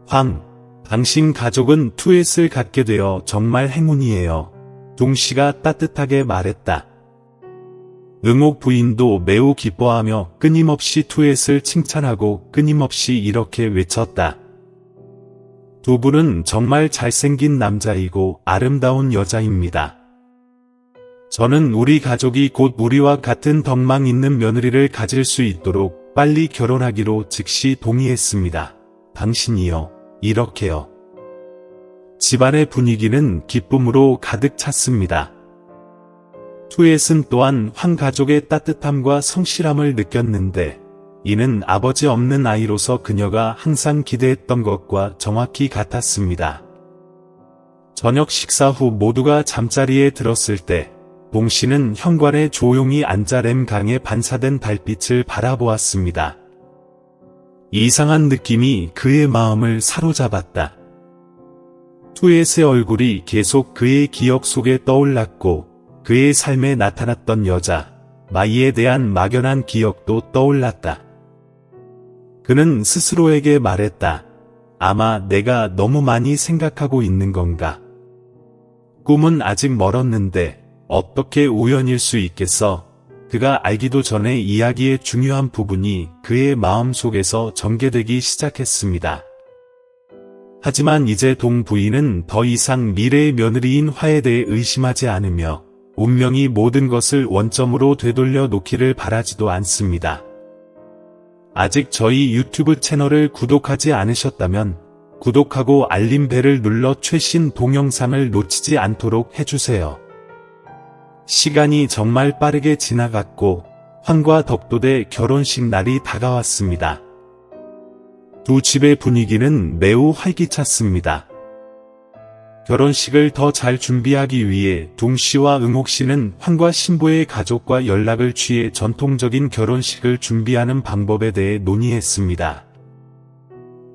Speaker 1: 황, 당신 가족은 투엣을 갖게 되어 정말 행운이에요. 동씨가 따뜻하게 말했다. 응옥 부인도 매우 기뻐하며 끊임없이 투엣을 칭찬하고 끊임없이 이렇게 외쳤다. 두 분은 정말 잘생긴 남자이고 아름다운 여자입니다. 저는 우리 가족이 곧 우리와 같은 덕망 있는 며느리를 가질 수 있도록 빨리 결혼하기로 즉시 동의했습니다. 당신이요, 이렇게요. 집안의 분위기는 기쁨으로 가득 찼습니다. 투엣은 또한 황 가족의 따뜻함과 성실함을 느꼈는데 이는 아버지 없는 아이로서 그녀가 항상 기대했던 것과 정확히 같았습니다. 저녁 식사 후 모두가 잠자리에 들었을 때 동씨는 현관에 조용히 앉아 램강에 반사된 달빛을 바라보았습니다. 이상한 느낌이 그의 마음을 사로잡았다. 투엣의 얼굴이 계속 그의 기억 속에 떠올랐고 그의 삶에 나타났던 여자, 마이에 대한 막연한 기억도 떠올랐다. 그는 스스로에게 말했다. 아마 내가 너무 많이 생각하고 있는 건가? 꿈은 아직 멀었는데 어떻게 우연일 수 있겠어? 그가 알기도 전에 이야기의 중요한 부분이 그의 마음 속에서 전개되기 시작했습니다. 하지만 이제 동 부인은 더 이상 미래의 며느리인 화에 대해 의심하지 않으며 운명이 모든 것을 원점으로 되돌려 놓기를 바라지도 않습니다. 아직 저희 유튜브 채널을 구독하지 않으셨다면 구독하고 알림벨을 눌러 최신 동영상을 놓치지 않도록 해주세요. 시간이 정말 빠르게 지나갔고 황과 덕도대 결혼식 날이 다가왔습니다. 두 집의 분위기는 매우 활기찼습니다. 결혼식을 더 잘 준비하기 위해 동씨와 응옥씨는 황과 신부의 가족과 연락을 취해 전통적인 결혼식을 준비하는 방법에 대해 논의했습니다.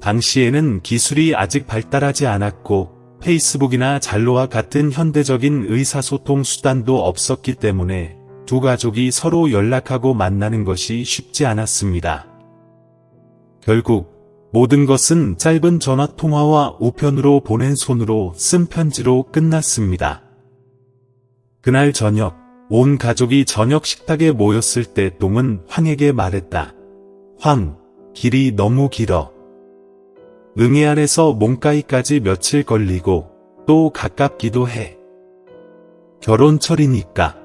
Speaker 1: 당시에는 기술이 아직 발달하지 않았고 페이스북이나 잘로와 같은 현대적인 의사소통 수단도 없었기 때문에 두 가족이 서로 연락하고 만나는 것이 쉽지 않았습니다. 결국 모든 것은 짧은 전화통화와 우편으로 보낸 손으로 쓴 편지로 끝났습니다. 그날 저녁, 온 가족이 저녁 식탁에 모였을 때 동은 황에게 말했다. 황, 길이 너무 길어. 응애안에서 몽가이까지 며칠 걸리고 또 가깝기도 해. 결혼철이니까.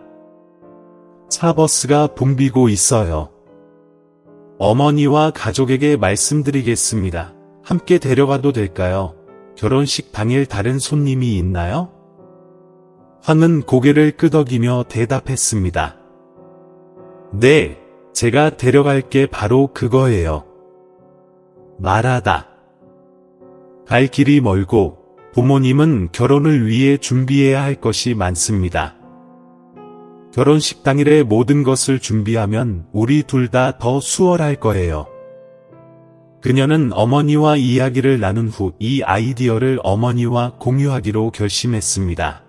Speaker 1: 차버스가 붐비고 있어요. 어머니와 가족에게 말씀드리겠습니다. 함께 데려가도 될까요? 결혼식 당일 다른 손님이 있나요? 황은 고개를 끄덕이며 대답했습니다. 네, 제가 데려갈 게 바로 그거예요. 말하다. 갈 길이 멀고 부모님은 결혼을 위해 준비해야 할 것이 많습니다. 결혼식 당일에 모든 것을 준비하면 우리 둘 다 더 수월할 거예요. 그녀는 어머니와 이야기를 나눈 후 이 아이디어를 어머니와 공유하기로 결심했습니다.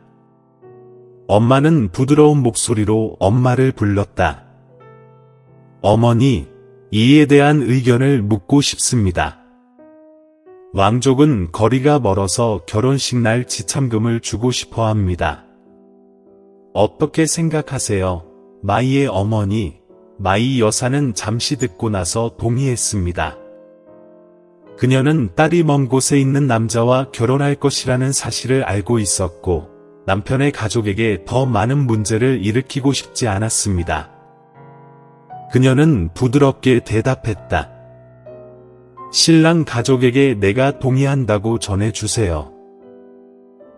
Speaker 1: 엄마는 부드러운 목소리로 엄마를 불렀다. 어머니, 이에 대한 의견을 묻고 싶습니다. 왕족은 거리가 멀어서 결혼식 날 지참금을 주고 싶어 합니다. 어떻게 생각하세요? 마이의 어머니, 마이 여사는 잠시 듣고 나서 동의했습니다. 그녀는 딸이 먼 곳에 있는 남자와 결혼할 것이라는 사실을 알고 있었고 남편의 가족에게 더 많은 문제를 일으키고 싶지 않았습니다. 그녀는 부드럽게 대답했다. 신랑 가족에게 내가 동의한다고 전해주세요.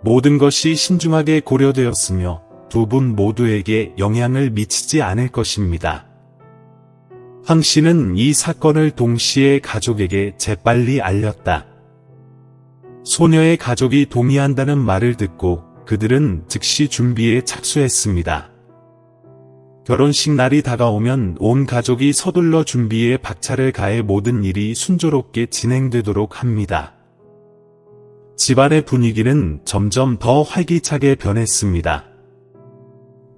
Speaker 1: 모든 것이 신중하게 고려되었으며 두 분 모두에게 영향을 미치지 않을 것입니다. 황 씨는 이 사건을 동시에 가족에게 재빨리 알렸다. 소녀의 가족이 동의한다는 말을 듣고 그들은 즉시 준비에 착수했습니다. 결혼식 날이 다가오면 온 가족이 서둘러 준비에 박차를 가해 모든 일이 순조롭게 진행되도록 합니다. 집안의 분위기는 점점 더 활기차게 변했습니다.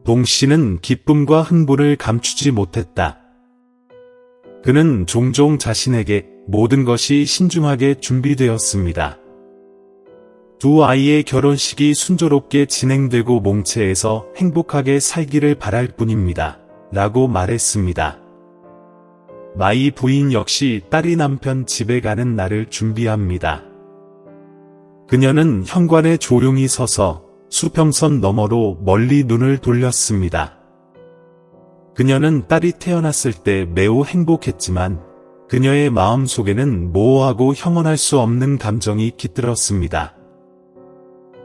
Speaker 1: 동 씨는 기쁨과 흥분을 감추지 못했다. 그는 종종 자신에게 모든 것이 신중하게 준비되었습니다. 두 아이의 결혼식이 순조롭게 진행되고 몽체에서 행복하게 살기를 바랄 뿐입니다. 라고 말했습니다. 마이 부인 역시 딸이 남편 집에 가는 날을 준비합니다. 그녀는 현관에 조용히 서서 수평선 너머로 멀리 눈을 돌렸습니다. 그녀는 딸이 태어났을 때 매우 행복했지만 그녀의 마음 속에는 모호하고 형언할 수 없는 감정이 깃들었습니다.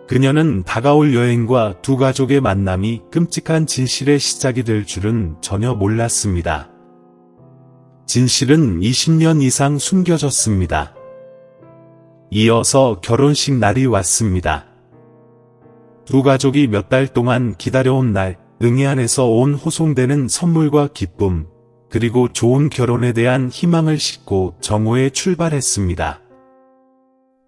Speaker 1: 그녀는 다가올 여행과 두 가족의 만남이 끔찍한 진실의 시작이 될 줄은 전혀 몰랐습니다. 진실은 20년 이상 숨겨졌습니다. 이어서 결혼식 날이 왔습니다. 두 가족이 몇 달 동안 기다려온 날, 응애안에서 온 호송되는 선물과 기쁨, 그리고 좋은 결혼에 대한 희망을 싣고 정오에 출발했습니다.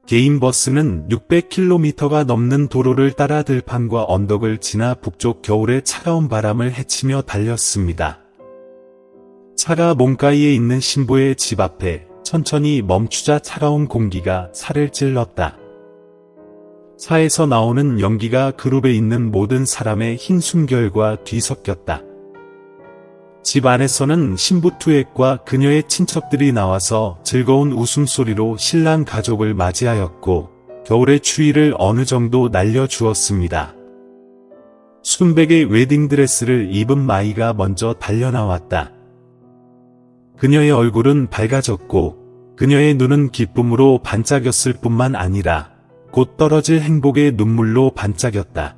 Speaker 1: 개인 버스는 600km가 넘는 도로를 따라 들판과 언덕을 지나 북쪽 겨울의 차가운 바람을 헤치며 달렸습니다. 차가 몽가이에 있는 신부의 집 앞에 천천히 멈추자 차가운 공기가 살을 찔렀다. 차에서 나오는 연기가 그룹에 있는 모든 사람의 흰 숨결과 뒤섞였다. 집 안에서는 신부 투액과 그녀의 친척들이 나와서 즐거운 웃음소리로 신랑 가족을 맞이하였고 겨울의 추위를 어느 정도 날려주었습니다. 순백의 웨딩드레스를 입은 마이가 먼저 달려나왔다. 그녀의 얼굴은 밝아졌고 그녀의 눈은 기쁨으로 반짝였을 뿐만 아니라 곧 떨어질 행복의 눈물로 반짝였다.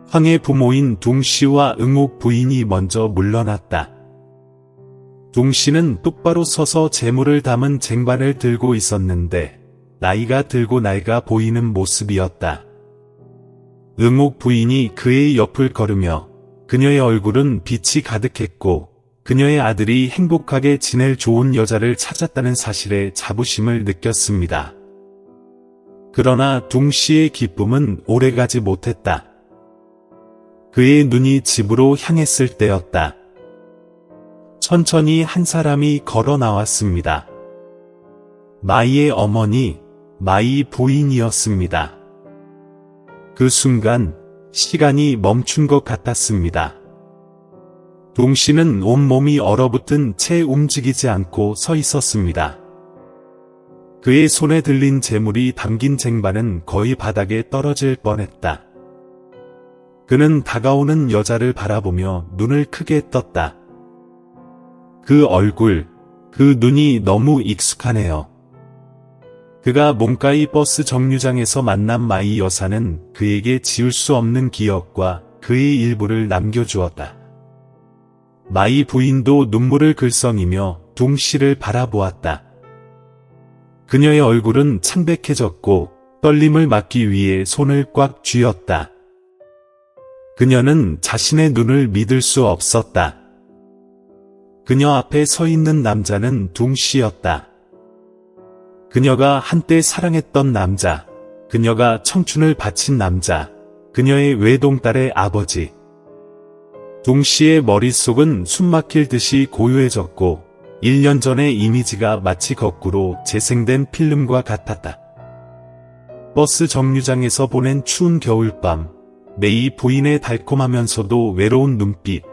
Speaker 1: 황의 부모인 둥씨와 응옥 부인이 먼저 물러났다. 둥씨는 똑바로 서서 재물을 담은 쟁반을 들고 있었는데 나이가 들고 낡아 보이는 모습이었다. 응옥 부인이 그의 옆을 걸으며 그녀의 얼굴은 빛이 가득했고 그녀의 아들이 행복하게 지낼 좋은 여자를 찾았다는 사실에 자부심을 느꼈습니다. 그러나 둥씨의 기쁨은 오래가지 못했다. 그의 눈이 집으로 향했을 때였다. 천천히 한 사람이 걸어 나왔습니다. 마이의 어머니, 마이 부인이었습니다. 그 순간 시간이 멈춘 것 같았습니다. 둥씨는 온몸이 얼어붙은 채 움직이지 않고 서 있었습니다. 그의 손에 들린 재물이 담긴 쟁반은 거의 바닥에 떨어질 뻔했다. 그는 다가오는 여자를 바라보며 눈을 크게 떴다. 그 얼굴, 그 눈이 너무 익숙하네요. 그가 몽가이 버스 정류장에서 만난 마이 여사는 그에게 지울 수 없는 기억과 그의 일부를 남겨주었다. 마이 부인도 눈물을 글썽이며 둥씨를 바라보았다. 그녀의 얼굴은 창백해졌고 떨림을 막기 위해 손을 꽉 쥐었다. 그녀는 자신의 눈을 믿을 수 없었다. 그녀 앞에 서 있는 남자는 둥씨였다. 그녀가 한때 사랑했던 남자, 그녀가 청춘을 바친 남자, 그녀의 외동딸의 아버지. 둥씨의 머릿속은 숨막힐 듯이 고요해졌고 1년 전의 이미지가 마치 거꾸로 재생된 필름과 같았다. 버스 정류장에서 보낸 추운 겨울밤, 메이 부인의 달콤하면서도 외로운 눈빛,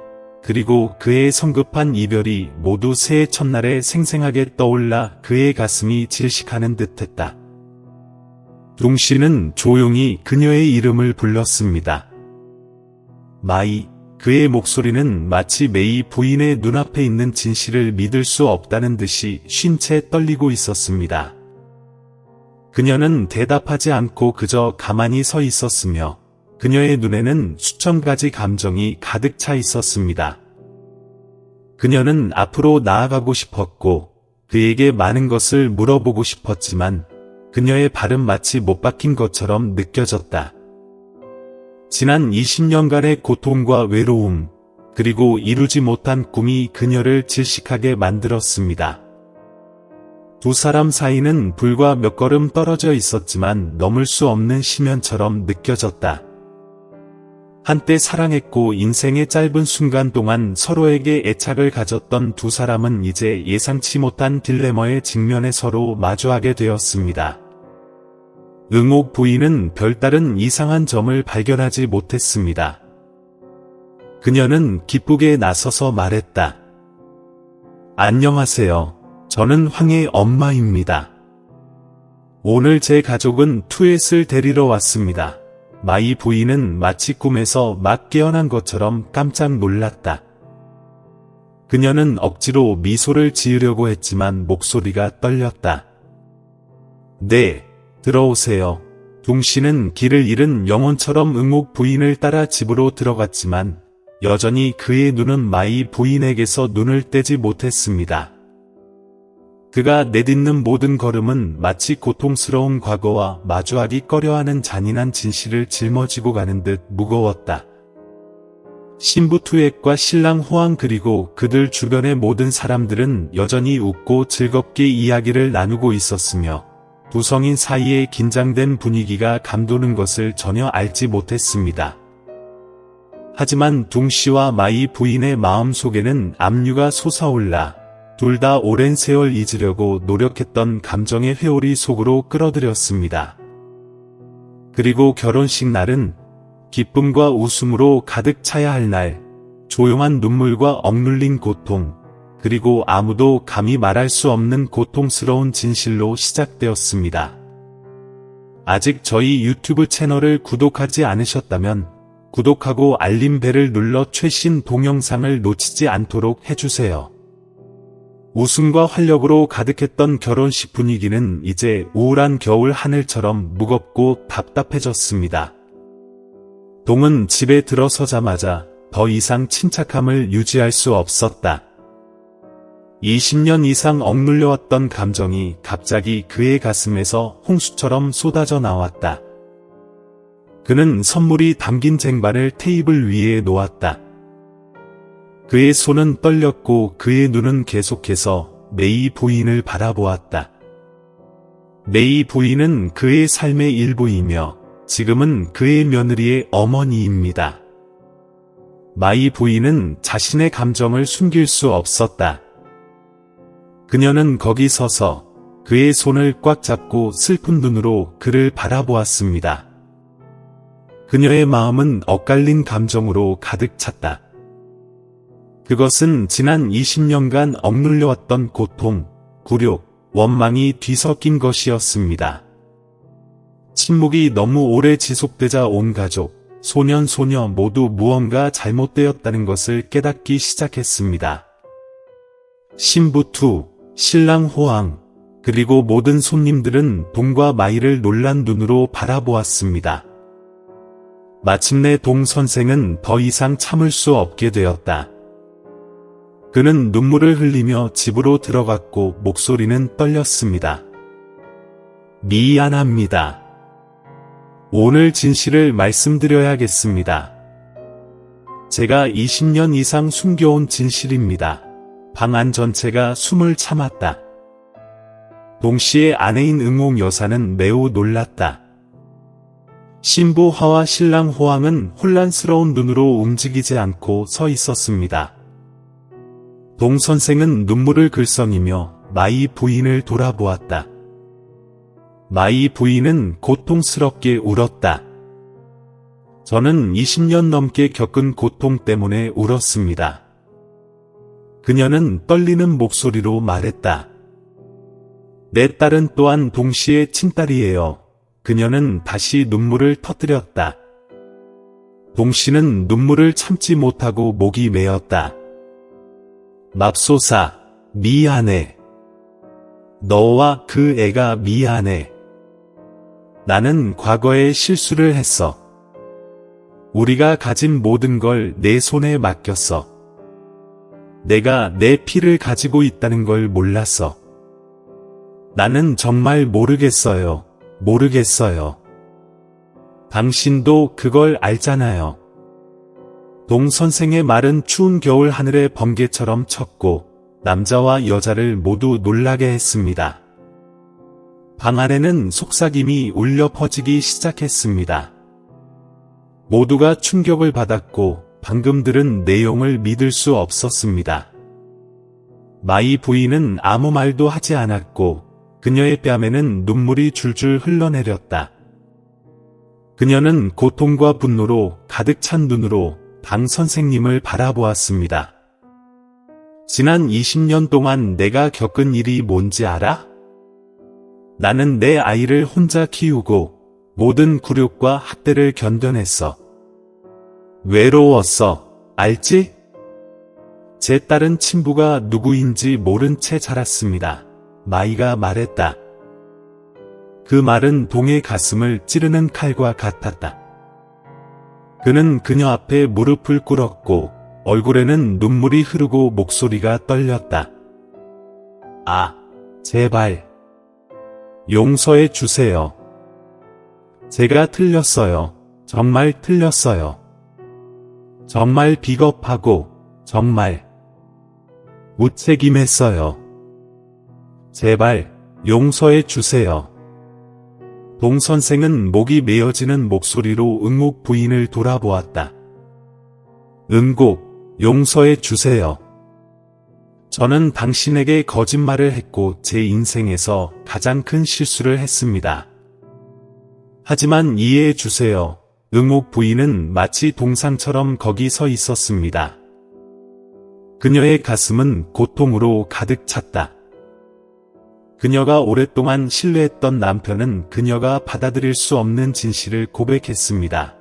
Speaker 1: 그리고 그의 성급한 이별이 모두 새해 첫날에 생생하게 떠올라 그의 가슴이 질식하는 듯했다. 둥씨는 조용히 그녀의 이름을 불렀습니다. 마이. 그의 목소리는 마치 메이 부인의 눈앞에 있는 진실을 믿을 수 없다는 듯이 쉰 채 떨리고 있었습니다. 그녀는 대답하지 않고 그저 가만히 서 있었으며 그녀의 눈에는 수천 가지 감정이 가득 차 있었습니다. 그녀는 앞으로 나아가고 싶었고 그에게 많은 것을 물어보고 싶었지만 그녀의 발은 마치 못 박힌 것처럼 느껴졌다. 지난 20년간의 고통과 외로움, 그리고 이루지 못한 꿈이 그녀를 질식하게 만들었습니다. 두 사람 사이는 불과 몇 걸음 떨어져 있었지만 넘을 수 없는 심연처럼 느껴졌다. 한때 사랑했고 인생의 짧은 순간 동안 서로에게 애착을 가졌던 두 사람은 이제 예상치 못한 딜레마에 직면해 서로 마주하게 되었습니다. 응옥 부인은 별다른 이상한 점을 발견하지 못했습니다. 그녀는 기쁘게 나서서 말했다. 안녕하세요. 저는 황의 엄마입니다. 오늘 제 가족은 투엣을 데리러 왔습니다. 마이 부인은 마치 꿈에서 막 깨어난 것처럼 깜짝 놀랐다. 그녀는 억지로 미소를 지으려고 했지만 목소리가 떨렸다. 네. 들어오세요. 둥씨는 길을 잃은 영혼처럼 응옥 부인을 따라 집으로 들어갔지만 여전히 그의 눈은 마이 부인에게서 눈을 떼지 못했습니다. 그가 내딛는 모든 걸음은 마치 고통스러운 과거와 마주하기 꺼려하는 잔인한 진실을 짊어지고 가는 듯 무거웠다. 신부 투엣과 신랑 호황 그리고 그들 주변의 모든 사람들은 여전히 웃고 즐겁게 이야기를 나누고 있었으며 두 성인 사이의 긴장된 분위기가 감도는 것을 전혀 알지 못했습니다. 하지만 둥씨와 마이 부인의 마음속에는 압류가 솟아올라 둘 다 오랜 세월 잊으려고 노력했던 감정의 회오리 속으로 끌어들였습니다. 그리고 결혼식 날은 기쁨과 웃음으로 가득 차야 할 날, 조용한 눈물과 억눌린 고통, 그리고 아무도 감히 말할 수 없는 고통스러운 진실로 시작되었습니다. 아직 저희 유튜브 채널을 구독하지 않으셨다면 구독하고 알림벨을 눌러 최신 동영상을 놓치지 않도록 해주세요. 웃음과 활력으로 가득했던 결혼식 분위기는 이제 우울한 겨울 하늘처럼 무겁고 답답해졌습니다. 동은 집에 들어서자마자 더 이상 침착함을 유지할 수 없었다. 20년 이상 억눌려왔던 감정이 갑자기 그의 가슴에서 홍수처럼 쏟아져 나왔다. 그는 선물이 담긴 쟁반을 테이블 위에 놓았다. 그의 손은 떨렸고 그의 눈은 계속해서 메이 부인을 바라보았다. 메이 부인은 그의 삶의 일부이며 지금은 그의 며느리의 어머니입니다. 마이 부인은 자신의 감정을 숨길 수 없었다. 그녀는 거기 서서 그의 손을 꽉 잡고 슬픈 눈으로 그를 바라보았습니다. 그녀의 마음은 엇갈린 감정으로 가득 찼다. 그것은 지난 20년간 억눌려왔던 고통, 굴욕, 원망이 뒤섞인 것이었습니다. 침묵이 너무 오래 지속되자 온 가족, 소년, 소녀 모두 무언가 잘못되었다는 것을 깨닫기 시작했습니다. 신부 투, 신랑 호황, 그리고 모든 손님들은 동과 마이를 놀란 눈으로 바라보았습니다. 마침내 동 선생은 더 이상 참을 수 없게 되었다. 그는 눈물을 흘리며 집으로 들어갔고 목소리는 떨렸습니다. 미안합니다. 오늘 진실을 말씀드려야겠습니다. 제가 20년 이상 숨겨온 진실입니다. 방 안 전체가 숨을 참았다. 동씨의 아내인 응옥 여사는 매우 놀랐다. 신부 화와 신랑 호황은 혼란스러운 눈으로 움직이지 않고 서 있었습니다. 동 선생은 눈물을 글썽이며 마이 부인을 돌아보았다. 마이 부인은 고통스럽게 울었다. 저는 20년 넘게 겪은 고통 때문에 울었습니다. 그녀는 떨리는 목소리로 말했다. 내 딸은 또한 동씨의 친딸이에요. 그녀는 다시 눈물을 터뜨렸다. 동씨는 눈물을 참지 못하고 목이 메었다. 맙소사, 미안해. 너와 그 애가 미안해. 나는 과거에 실수를 했어. 우리가 가진 모든 걸 내 손에 맡겼어. 내가 내 피를 가지고 있다는 걸 몰랐어. 나는 정말 모르겠어요. 모르겠어요. 당신도 그걸 알잖아요. 동 선생의 말은 추운 겨울 하늘의 번개처럼 쳤고 남자와 여자를 모두 놀라게 했습니다. 방 안에는 속삭임이 울려 퍼지기 시작했습니다. 모두가 충격을 받았고 방금 들은 내용을 믿을 수 없었습니다. 마이 부인은 아무 말도 하지 않았고 그녀의 뺨에는 눈물이 줄줄 흘러내렸다. 그녀는 고통과 분노로 가득 찬 눈으로 방 선생님을 바라보았습니다. 지난 20년 동안 내가 겪은 일이 뭔지 알아? 나는 내 아이를 혼자 키우고 모든 굴욕과 학대를 견뎌냈어. 외로웠어. 알지? 제 딸은 친부가 누구인지 모른 채 자랐습니다. 마이가 말했다. 그 말은 동의 가슴을 찌르는 칼과 같았다. 그는 그녀 앞에 무릎을 꿇었고 얼굴에는 눈물이 흐르고 목소리가 떨렸다. 아, 제발. 용서해 주세요. 제가 틀렸어요. 정말 틀렸어요. 정말 비겁하고 정말 무책임했어요. 제발 용서해 주세요. 동 선생은 목이 메어지는 목소리로 응옥 부인을 돌아보았다. 응곡, 용서해 주세요. 저는 당신에게 거짓말을 했고 제 인생에서 가장 큰 실수를 했습니다. 하지만 이해해 주세요. 응옥 부인은 마치 동상처럼 거기 서 있었습니다. 그녀의 가슴은 고통으로 가득 찼다. 그녀가 오랫동안 신뢰했던 남편은 그녀가 받아들일 수 없는 진실을 고백했습니다.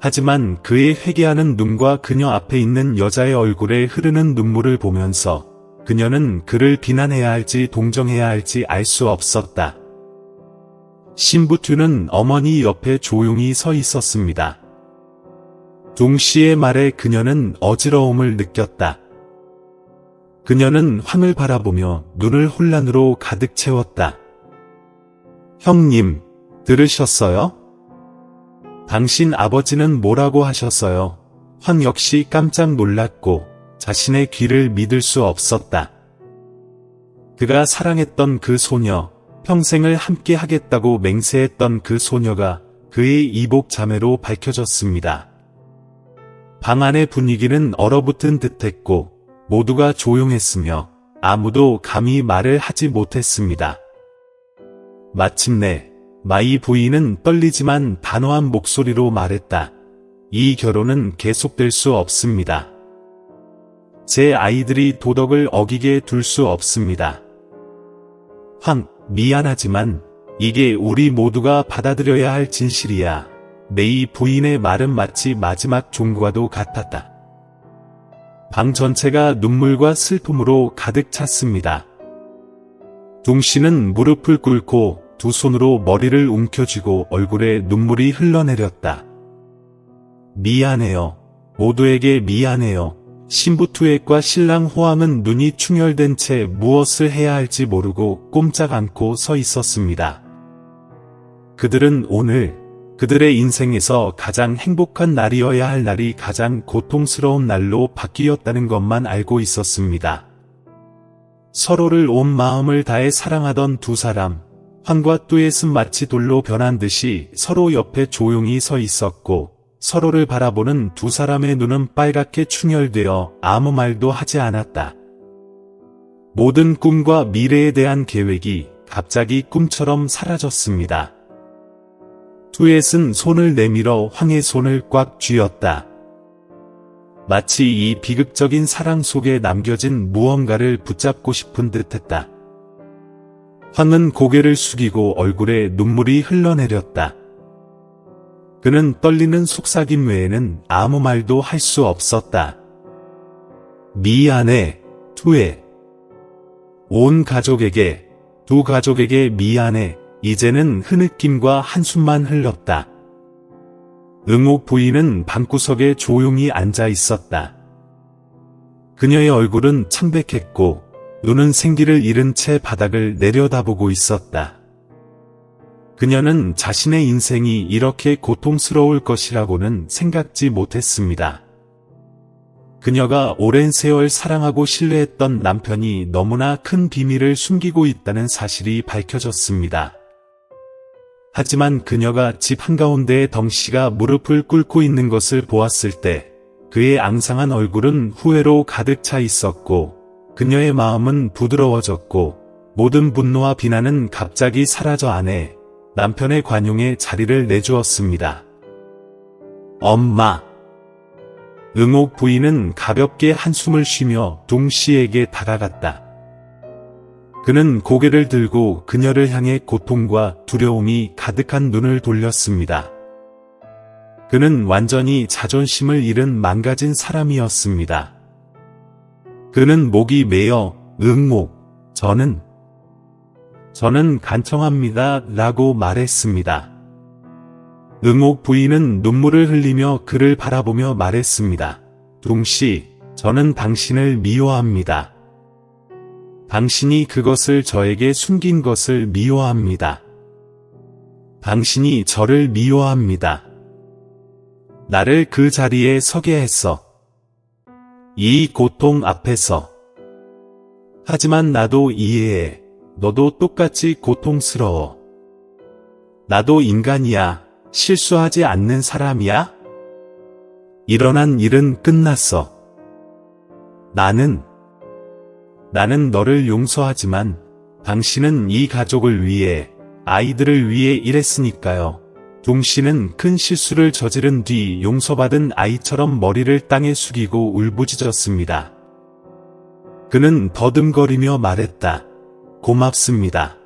Speaker 1: 하지만 그의 회개하는 눈과 그녀 앞에 있는 여자의 얼굴에 흐르는 눈물을 보면서 그녀는 그를 비난해야 할지 동정해야 할지 알 수 없었다. 신부투는 어머니 옆에 조용히 서 있었습니다. 동 씨의 말에 그녀는 어지러움을 느꼈다. 그녀는 황을 바라보며 눈을 혼란으로 가득 채웠다. 형님, 들으셨어요? 당신 아버지는 뭐라고 하셨어요? 황 역시 깜짝 놀랐고 자신의 귀를 믿을 수 없었다. 그가 사랑했던 그 소녀, 평생을 함께 하겠다고 맹세했던 그 소녀가 그의 이복 자매로 밝혀졌습니다. 방 안의 분위기는 얼어붙은 듯했고 모두가 조용했으며 아무도 감히 말을 하지 못했습니다. 마침내 마이 부인은 떨리지만 단호한 목소리로 말했다. 이 결혼은 계속될 수 없습니다. 제 아이들이 도덕을 어기게 둘 수 없습니다. 황, 미안하지만 이게 우리 모두가 받아들여야 할 진실이야. 메이 부인의 말은 마치 마지막 종과도 같았다. 방 전체가 눈물과 슬픔으로 가득 찼습니다. 동 씨는 무릎을 꿇고 두 손으로 머리를 움켜쥐고 얼굴에 눈물이 흘러내렸다. 미안해요. 모두에게 미안해요. 신부투액과 신랑 호암은 눈이 충혈된 채 무엇을 해야 할지 모르고 꼼짝 않고 서 있었습니다. 그들은 오늘 그들의 인생에서 가장 행복한 날이어야 할 날이 가장 고통스러운 날로 바뀌었다는 것만 알고 있었습니다. 서로를 온 마음을 다해 사랑하던 두 사람, 황과 뚜엣은 마치 돌로 변한 듯이 서로 옆에 조용히 서 있었고 서로를 바라보는 두 사람의 눈은 빨갛게 충혈되어 아무 말도 하지 않았다. 모든 꿈과 미래에 대한 계획이 갑자기 꿈처럼 사라졌습니다. 뚜엣은 손을 내밀어 황의 손을 꽉 쥐었다. 마치 이 비극적인 사랑 속에 남겨진 무언가를 붙잡고 싶은 듯했다. 황은 고개를 숙이고 얼굴에 눈물이 흘러내렸다. 그는 떨리는 속삭임 외에는 아무 말도 할 수 없었다. 미안해, 뚜엣. 온 가족에게, 두 가족에게 미안해. 이제는 흐느낌과 한숨만 흘렀다. 응옥 부인은 방구석에 조용히 앉아 있었다. 그녀의 얼굴은 창백했고 눈은 생기를 잃은 채 바닥을 내려다보고 있었다. 그녀는 자신의 인생이 이렇게 고통스러울 것이라고는 생각지 못했습니다. 그녀가 오랜 세월 사랑하고 신뢰했던 남편이 너무나 큰 비밀을 숨기고 있다는 사실이 밝혀졌습니다. 하지만 그녀가 집 한가운데에 덩씨가 무릎을 꿇고 있는 것을 보았을 때 그의 앙상한 얼굴은 후회로 가득 차 있었고 그녀의 마음은 부드러워졌고 모든 분노와 비난은 갑자기 사라져 안에 남편의 관용에 자리를 내주었습니다. 엄마. 응옥 부인은 가볍게 한숨을 쉬며 동 씨에게 다가갔다. 그는 고개를 들고 그녀를 향해 고통과 두려움이 가득한 눈을 돌렸습니다. 그는 완전히 자존심을 잃은 망가진 사람이었습니다. 그는 목이 메어 응옥, 저는 간청합니다 라고 말했습니다. 응옥 부인은 눈물을 흘리며 그를 바라보며 말했습니다. 동씨, 저는 당신을 미워합니다. 당신이 그것을 저에게 숨긴 것을 미워합니다. 당신이 저를 미워합니다. 나를 그 자리에 서게 했어. 이 고통 앞에서. 하지만 나도 이해해. 너도 똑같이 고통스러워. 나도 인간이야. 실수하지 않는 사람이야? 일어난 일은 끝났어. 나는 너를 용서하지만 당신은 이 가족을 위해, 아이들을 위해 일했으니까요. 동씨는 큰 실수를 저지른 뒤 용서받은 아이처럼 머리를 땅에 숙이고 울부짖었습니다. 그는 더듬거리며 말했다. 고맙습니다.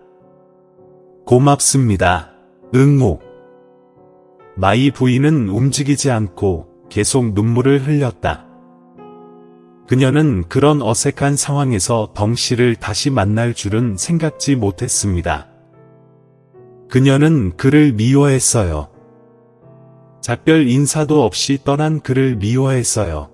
Speaker 1: 고맙습니다. 응옥. 마이 부인은 움직이지 않고 계속 눈물을 흘렸다. 그녀는 그런 어색한 상황에서 덩씨를 다시 만날 줄은 생각지 못했습니다. 그녀는 그를 미워했어요. 작별 인사도 없이 떠난 그를 미워했어요.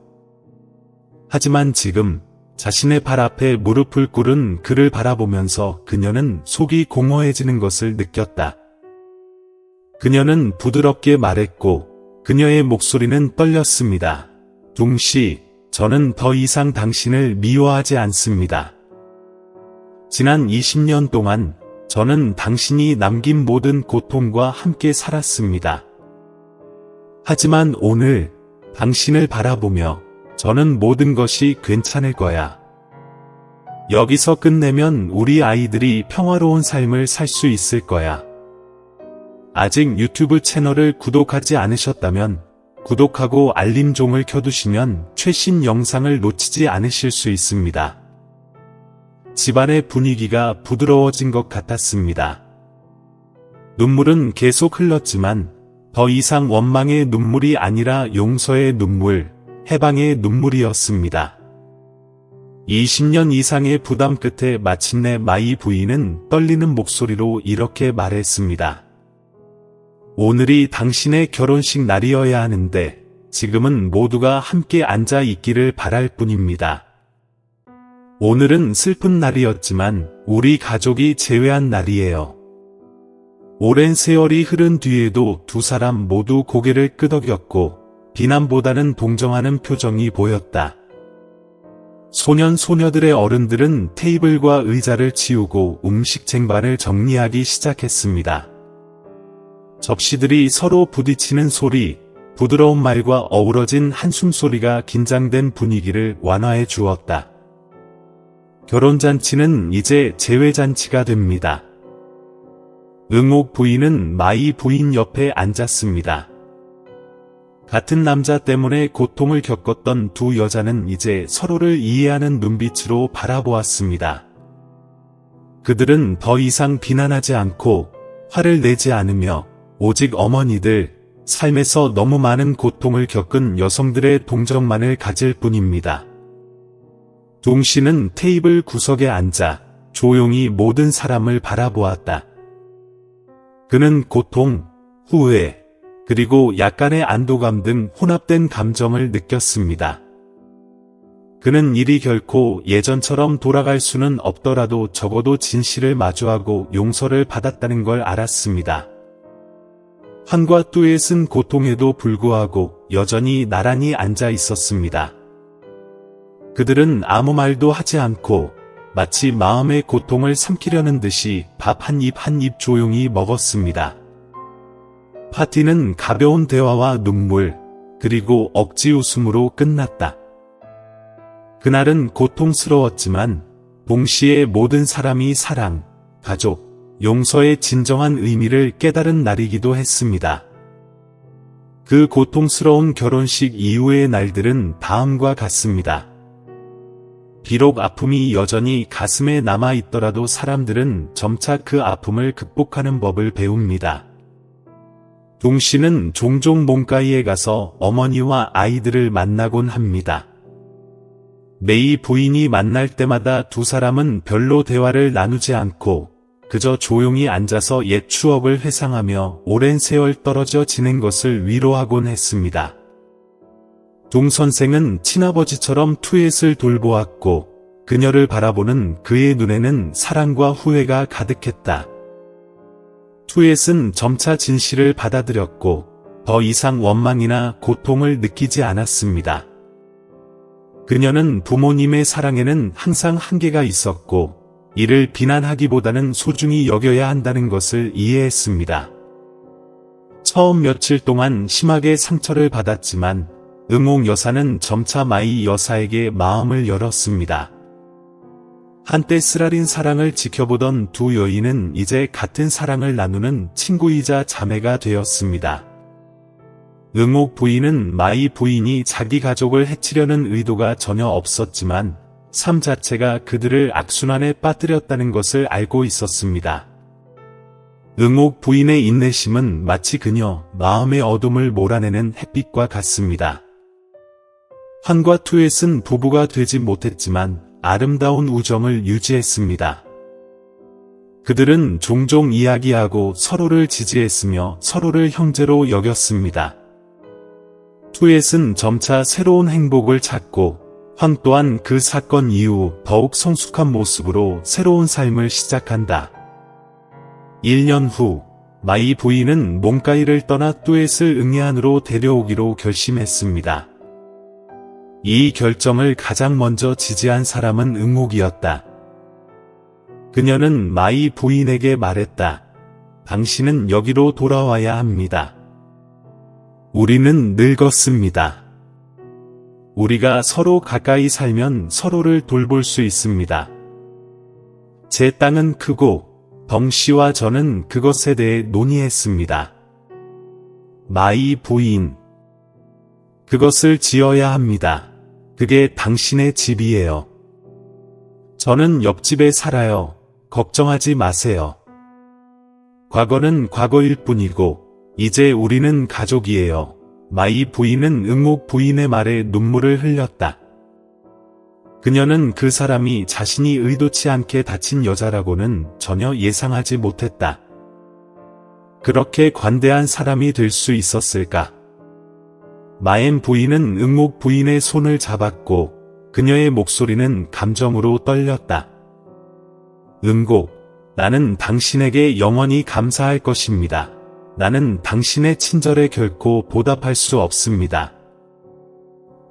Speaker 1: 하지만 지금 자신의 발 앞에 무릎을 꿇은 그를 바라보면서 그녀는 속이 공허해지는 것을 느꼈다. 그녀는 부드럽게 말했고 그녀의 목소리는 떨렸습니다. 동씨, 저는 더 이상 당신을 미워하지 않습니다. 지난 20년 동안 저는 당신이 남긴 모든 고통과 함께 살았습니다. 하지만 오늘 당신을 바라보며 저는 모든 것이 괜찮을 거야. 여기서 끝내면 우리 아이들이 평화로운 삶을 살 수 있을 거야. 아직 유튜브 채널을 구독하지 않으셨다면 구독하고 알림종을 켜두시면 최신 영상을 놓치지 않으실 수 있습니다. 집안의 분위기가 부드러워진 것 같았습니다. 눈물은 계속 흘렀지만 더 이상 원망의 눈물이 아니라 용서의 눈물, 해방의 눈물이었습니다. 20년 이상의 부담 끝에 마침내 마이 부인은 떨리는 목소리로 이렇게 말했습니다. 오늘이 당신의 결혼식 날이어야 하는데 지금은 모두가 함께 앉아 있기를 바랄 뿐입니다. 오늘은 슬픈 날이었지만 우리 가족이 재회한 날이에요. 오랜 세월이 흐른 뒤에도 두 사람 모두 고개를 끄덕였고 비난보다는 동정하는 표정이 보였다. 소년 소녀들의 어른들은 테이블과 의자를 치우고 음식 쟁반을 정리하기 시작했습니다. 접시들이 서로 부딪히는 소리, 부드러운 말과 어우러진 한숨소리가 긴장된 분위기를 완화해 주었다. 결혼잔치는 이제 재회잔치가 됩니다. 응옥 부인은 마이 부인 옆에 앉았습니다. 같은 남자 때문에 고통을 겪었던 두 여자는 이제 서로를 이해하는 눈빛으로 바라보았습니다. 그들은 더 이상 비난하지 않고 화를 내지 않으며 오직 어머니들, 삶에서 너무 많은 고통을 겪은 여성들의 동정만을 가질 뿐입니다. 동씨는 테이블 구석에 앉아 조용히 모든 사람을 바라보았다. 그는 고통, 후회, 그리고 약간의 안도감 등 혼합된 감정을 느꼈습니다. 그는 일이 결코 예전처럼 돌아갈 수는 없더라도 적어도 진실을 마주하고 용서를 받았다는 걸 알았습니다. 환과 뚜엣은 고통에도 불구하고 여전히 나란히 앉아 있었습니다. 그들은 아무 말도 하지 않고 마치 마음의 고통을 삼키려는 듯이 밥 한 입 한 입 조용히 먹었습니다. 파티는 가벼운 대화와 눈물, 그리고 억지 웃음으로 끝났다. 그날은 고통스러웠지만 동시에 모든 사람이 사랑, 가족, 용서의 진정한 의미를 깨달은 날이기도 했습니다. 그 고통스러운 결혼식 이후의 날들은 다음과 같습니다. 비록 아픔이 여전히 가슴에 남아있더라도 사람들은 점차 그 아픔을 극복하는 법을 배웁니다. 동씨는 종종 몽가이에 가서 어머니와 아이들을 만나곤 합니다. 메이 부인이 만날 때마다 두 사람은 별로 대화를 나누지 않고 그저 조용히 앉아서 옛 추억을 회상하며 오랜 세월 떨어져 지낸 것을 위로하곤 했습니다. 동 선생은 친아버지처럼 투엣을 돌보았고 그녀를 바라보는 그의 눈에는 사랑과 후회가 가득했다. 투엣은 점차 진실을 받아들였고 더 이상 원망이나 고통을 느끼지 않았습니다. 그녀는 부모님의 사랑에는 항상 한계가 있었고, 이를 비난하기보다는 소중히 여겨야 한다는 것을 이해했습니다. 처음 며칠 동안 심하게 상처를 받았지만, 응옥 여사는 점차 마이 여사에게 마음을 열었습니다. 한때 쓰라린 사랑을 지켜보던 두 여인은 이제 같은 사랑을 나누는 친구이자 자매가 되었습니다. 응옥 부인은 마이 부인이 자기 가족을 해치려는 의도가 전혀 없었지만 삶 자체가 그들을 악순환에 빠뜨렸다는 것을 알고 있었습니다. 응옥 부인의 인내심은 마치 그녀 마음의 어둠을 몰아내는 햇빛과 같습니다. 환과 투엣은 부부가 되지 못했지만 아름다운 우정을 유지했습니다. 그들은 종종 이야기하고 서로를 지지했으며 서로를 형제로 여겼습니다. 투엣은 점차 새로운 행복을 찾고 환 또한 그 사건 이후 더욱 성숙한 모습으로 새로운 삶을 시작한다. 1년 후 마이 부인은 몽카이를 떠나 투엣을 응예안으로 데려오기로 결심했습니다. 이 결정을 가장 먼저 지지한 사람은 응옥이었다. 그녀는 마이 부인에게 말했다. 당신은 여기로 돌아와야 합니다. 우리는 늙었습니다. 우리가 서로 가까이 살면 서로를 돌볼 수 있습니다. 제 땅은 크고 덩 씨와 저는 그것에 대해 논의했습니다. 마이 부인. 그것을 지어야 합니다. 그게 당신의 집이에요. 저는 옆집에 살아요. 걱정하지 마세요. 과거는 과거일 뿐이고 이제 우리는 가족이에요. 마이 부인은 응옥 부인의 말에 눈물을 흘렸다. 그녀는 그 사람이 자신이 의도치 않게 다친 여자라고는 전혀 예상하지 못했다. 그렇게 관대한 사람이 될 수 있었을까? 마엠 부인은 응옥 부인의 손을 잡았고 그녀의 목소리는 감정으로 떨렸다. 응곡, 나는 당신에게 영원히 감사할 것입니다. 나는 당신의 친절에 결코 보답할 수 없습니다.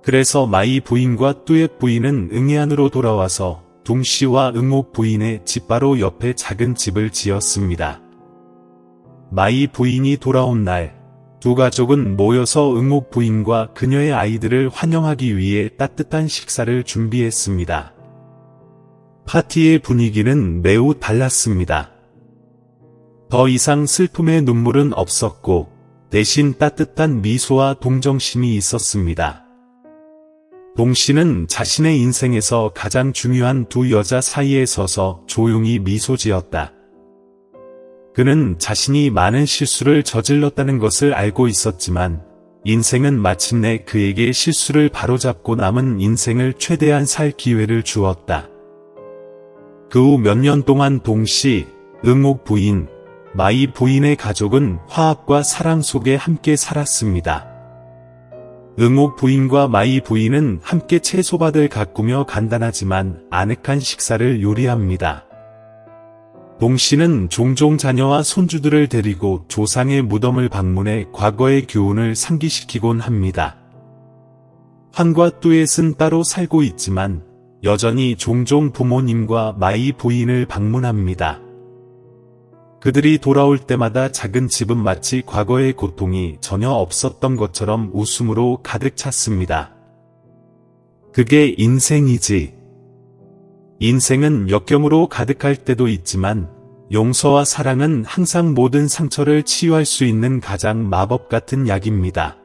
Speaker 1: 그래서 마이 부인과 뚜엣 부인은 응예안으로 돌아와서 둥 씨와 응옥 부인의 집 바로 옆에 작은 집을 지었습니다. 마이 부인이 돌아온 날, 두 가족은 모여서 응옥 부인과 그녀의 아이들을 환영하기 위해 따뜻한 식사를 준비했습니다. 파티의 분위기는 매우 달랐습니다. 더 이상 슬픔의 눈물은 없었고 대신 따뜻한 미소와 동정심이 있었습니다. 동 씨는 자신의 인생에서 가장 중요한 두 여자 사이에 서서 조용히 미소 지었다. 그는 자신이 많은 실수를 저질렀다는 것을 알고 있었지만 인생은 마침내 그에게 실수를 바로잡고 남은 인생을 최대한 살 기회를 주었다. 그 후 몇 년 동안 동 씨, 응옥 부인, 마이 부인의 가족은 화합과 사랑 속에 함께 살았습니다. 응옥 부인과 마이 부인은 함께 채소밭을 가꾸며 간단하지만 아늑한 식사를 요리합니다. 동 씨는 종종 자녀와 손주들을 데리고 조상의 무덤을 방문해 과거의 교훈을 상기시키곤 합니다. 환과 뚜엣은 따로 살고 있지만 여전히 종종 부모님과 마이 부인을 방문합니다. 그들이 돌아올 때마다 작은 집은 마치 과거의 고통이 전혀 없었던 것처럼 웃음으로 가득 찼습니다. 그게 인생이지. 인생은 역경으로 가득할 때도 있지만 용서와 사랑은 항상 모든 상처를 치유할 수 있는 가장 마법 같은 약입니다.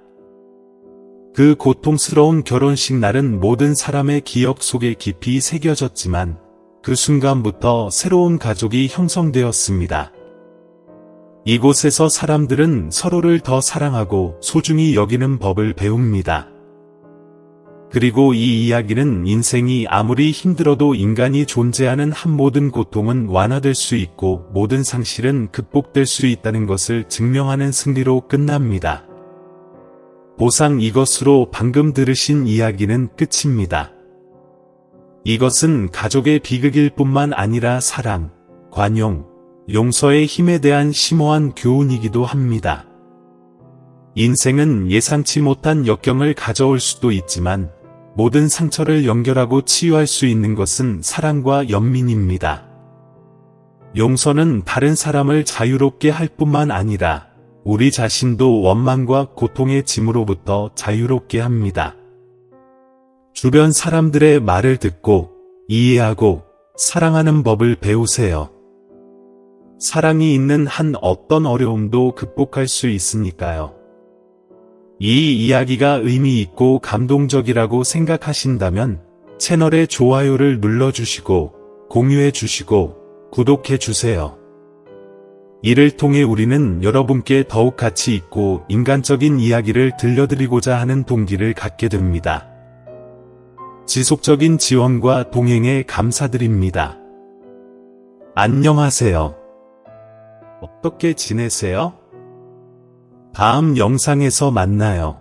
Speaker 1: 그 고통스러운 결혼식 날은 모든 사람의 기억 속에 깊이 새겨졌지만 그 순간부터 새로운 가족이 형성되었습니다. 이곳에서 사람들은 서로를 더 사랑하고 소중히 여기는 법을 배웁니다. 그리고 이 이야기는 인생이 아무리 힘들어도 인간이 존재하는 한 모든 고통은 완화될 수 있고 모든 상실은 극복될 수 있다는 것을 증명하는 승리로 끝납니다. 보상 이것으로 방금 들으신 이야기는 끝입니다. 이것은 가족의 비극일 뿐만 아니라 사랑, 관용, 용서의 힘에 대한 심오한 교훈이기도 합니다. 인생은 예상치 못한 역경을 가져올 수도 있지만 모든 상처를 연결하고 치유할 수 있는 것은 사랑과 연민입니다. 용서는 다른 사람을 자유롭게 할 뿐만 아니라 우리 자신도 원망과 고통의 짐으로부터 자유롭게 합니다. 주변 사람들의 말을 듣고 이해하고 사랑하는 법을 배우세요. 사랑이 있는 한 어떤 어려움도 극복할 수 있으니까요. 이 이야기가 의미 있고 감동적이라고 생각하신다면 채널에 좋아요를 눌러주시고 공유해주시고 구독해주세요. 이를 통해 우리는 여러분께 더욱 가치 있고 인간적인 이야기를 들려드리고자 하는 동기를 갖게 됩니다. 지속적인 지원과 동행에 감사드립니다. 안녕하세요. 어떻게 지내세요? 다음 영상에서 만나요.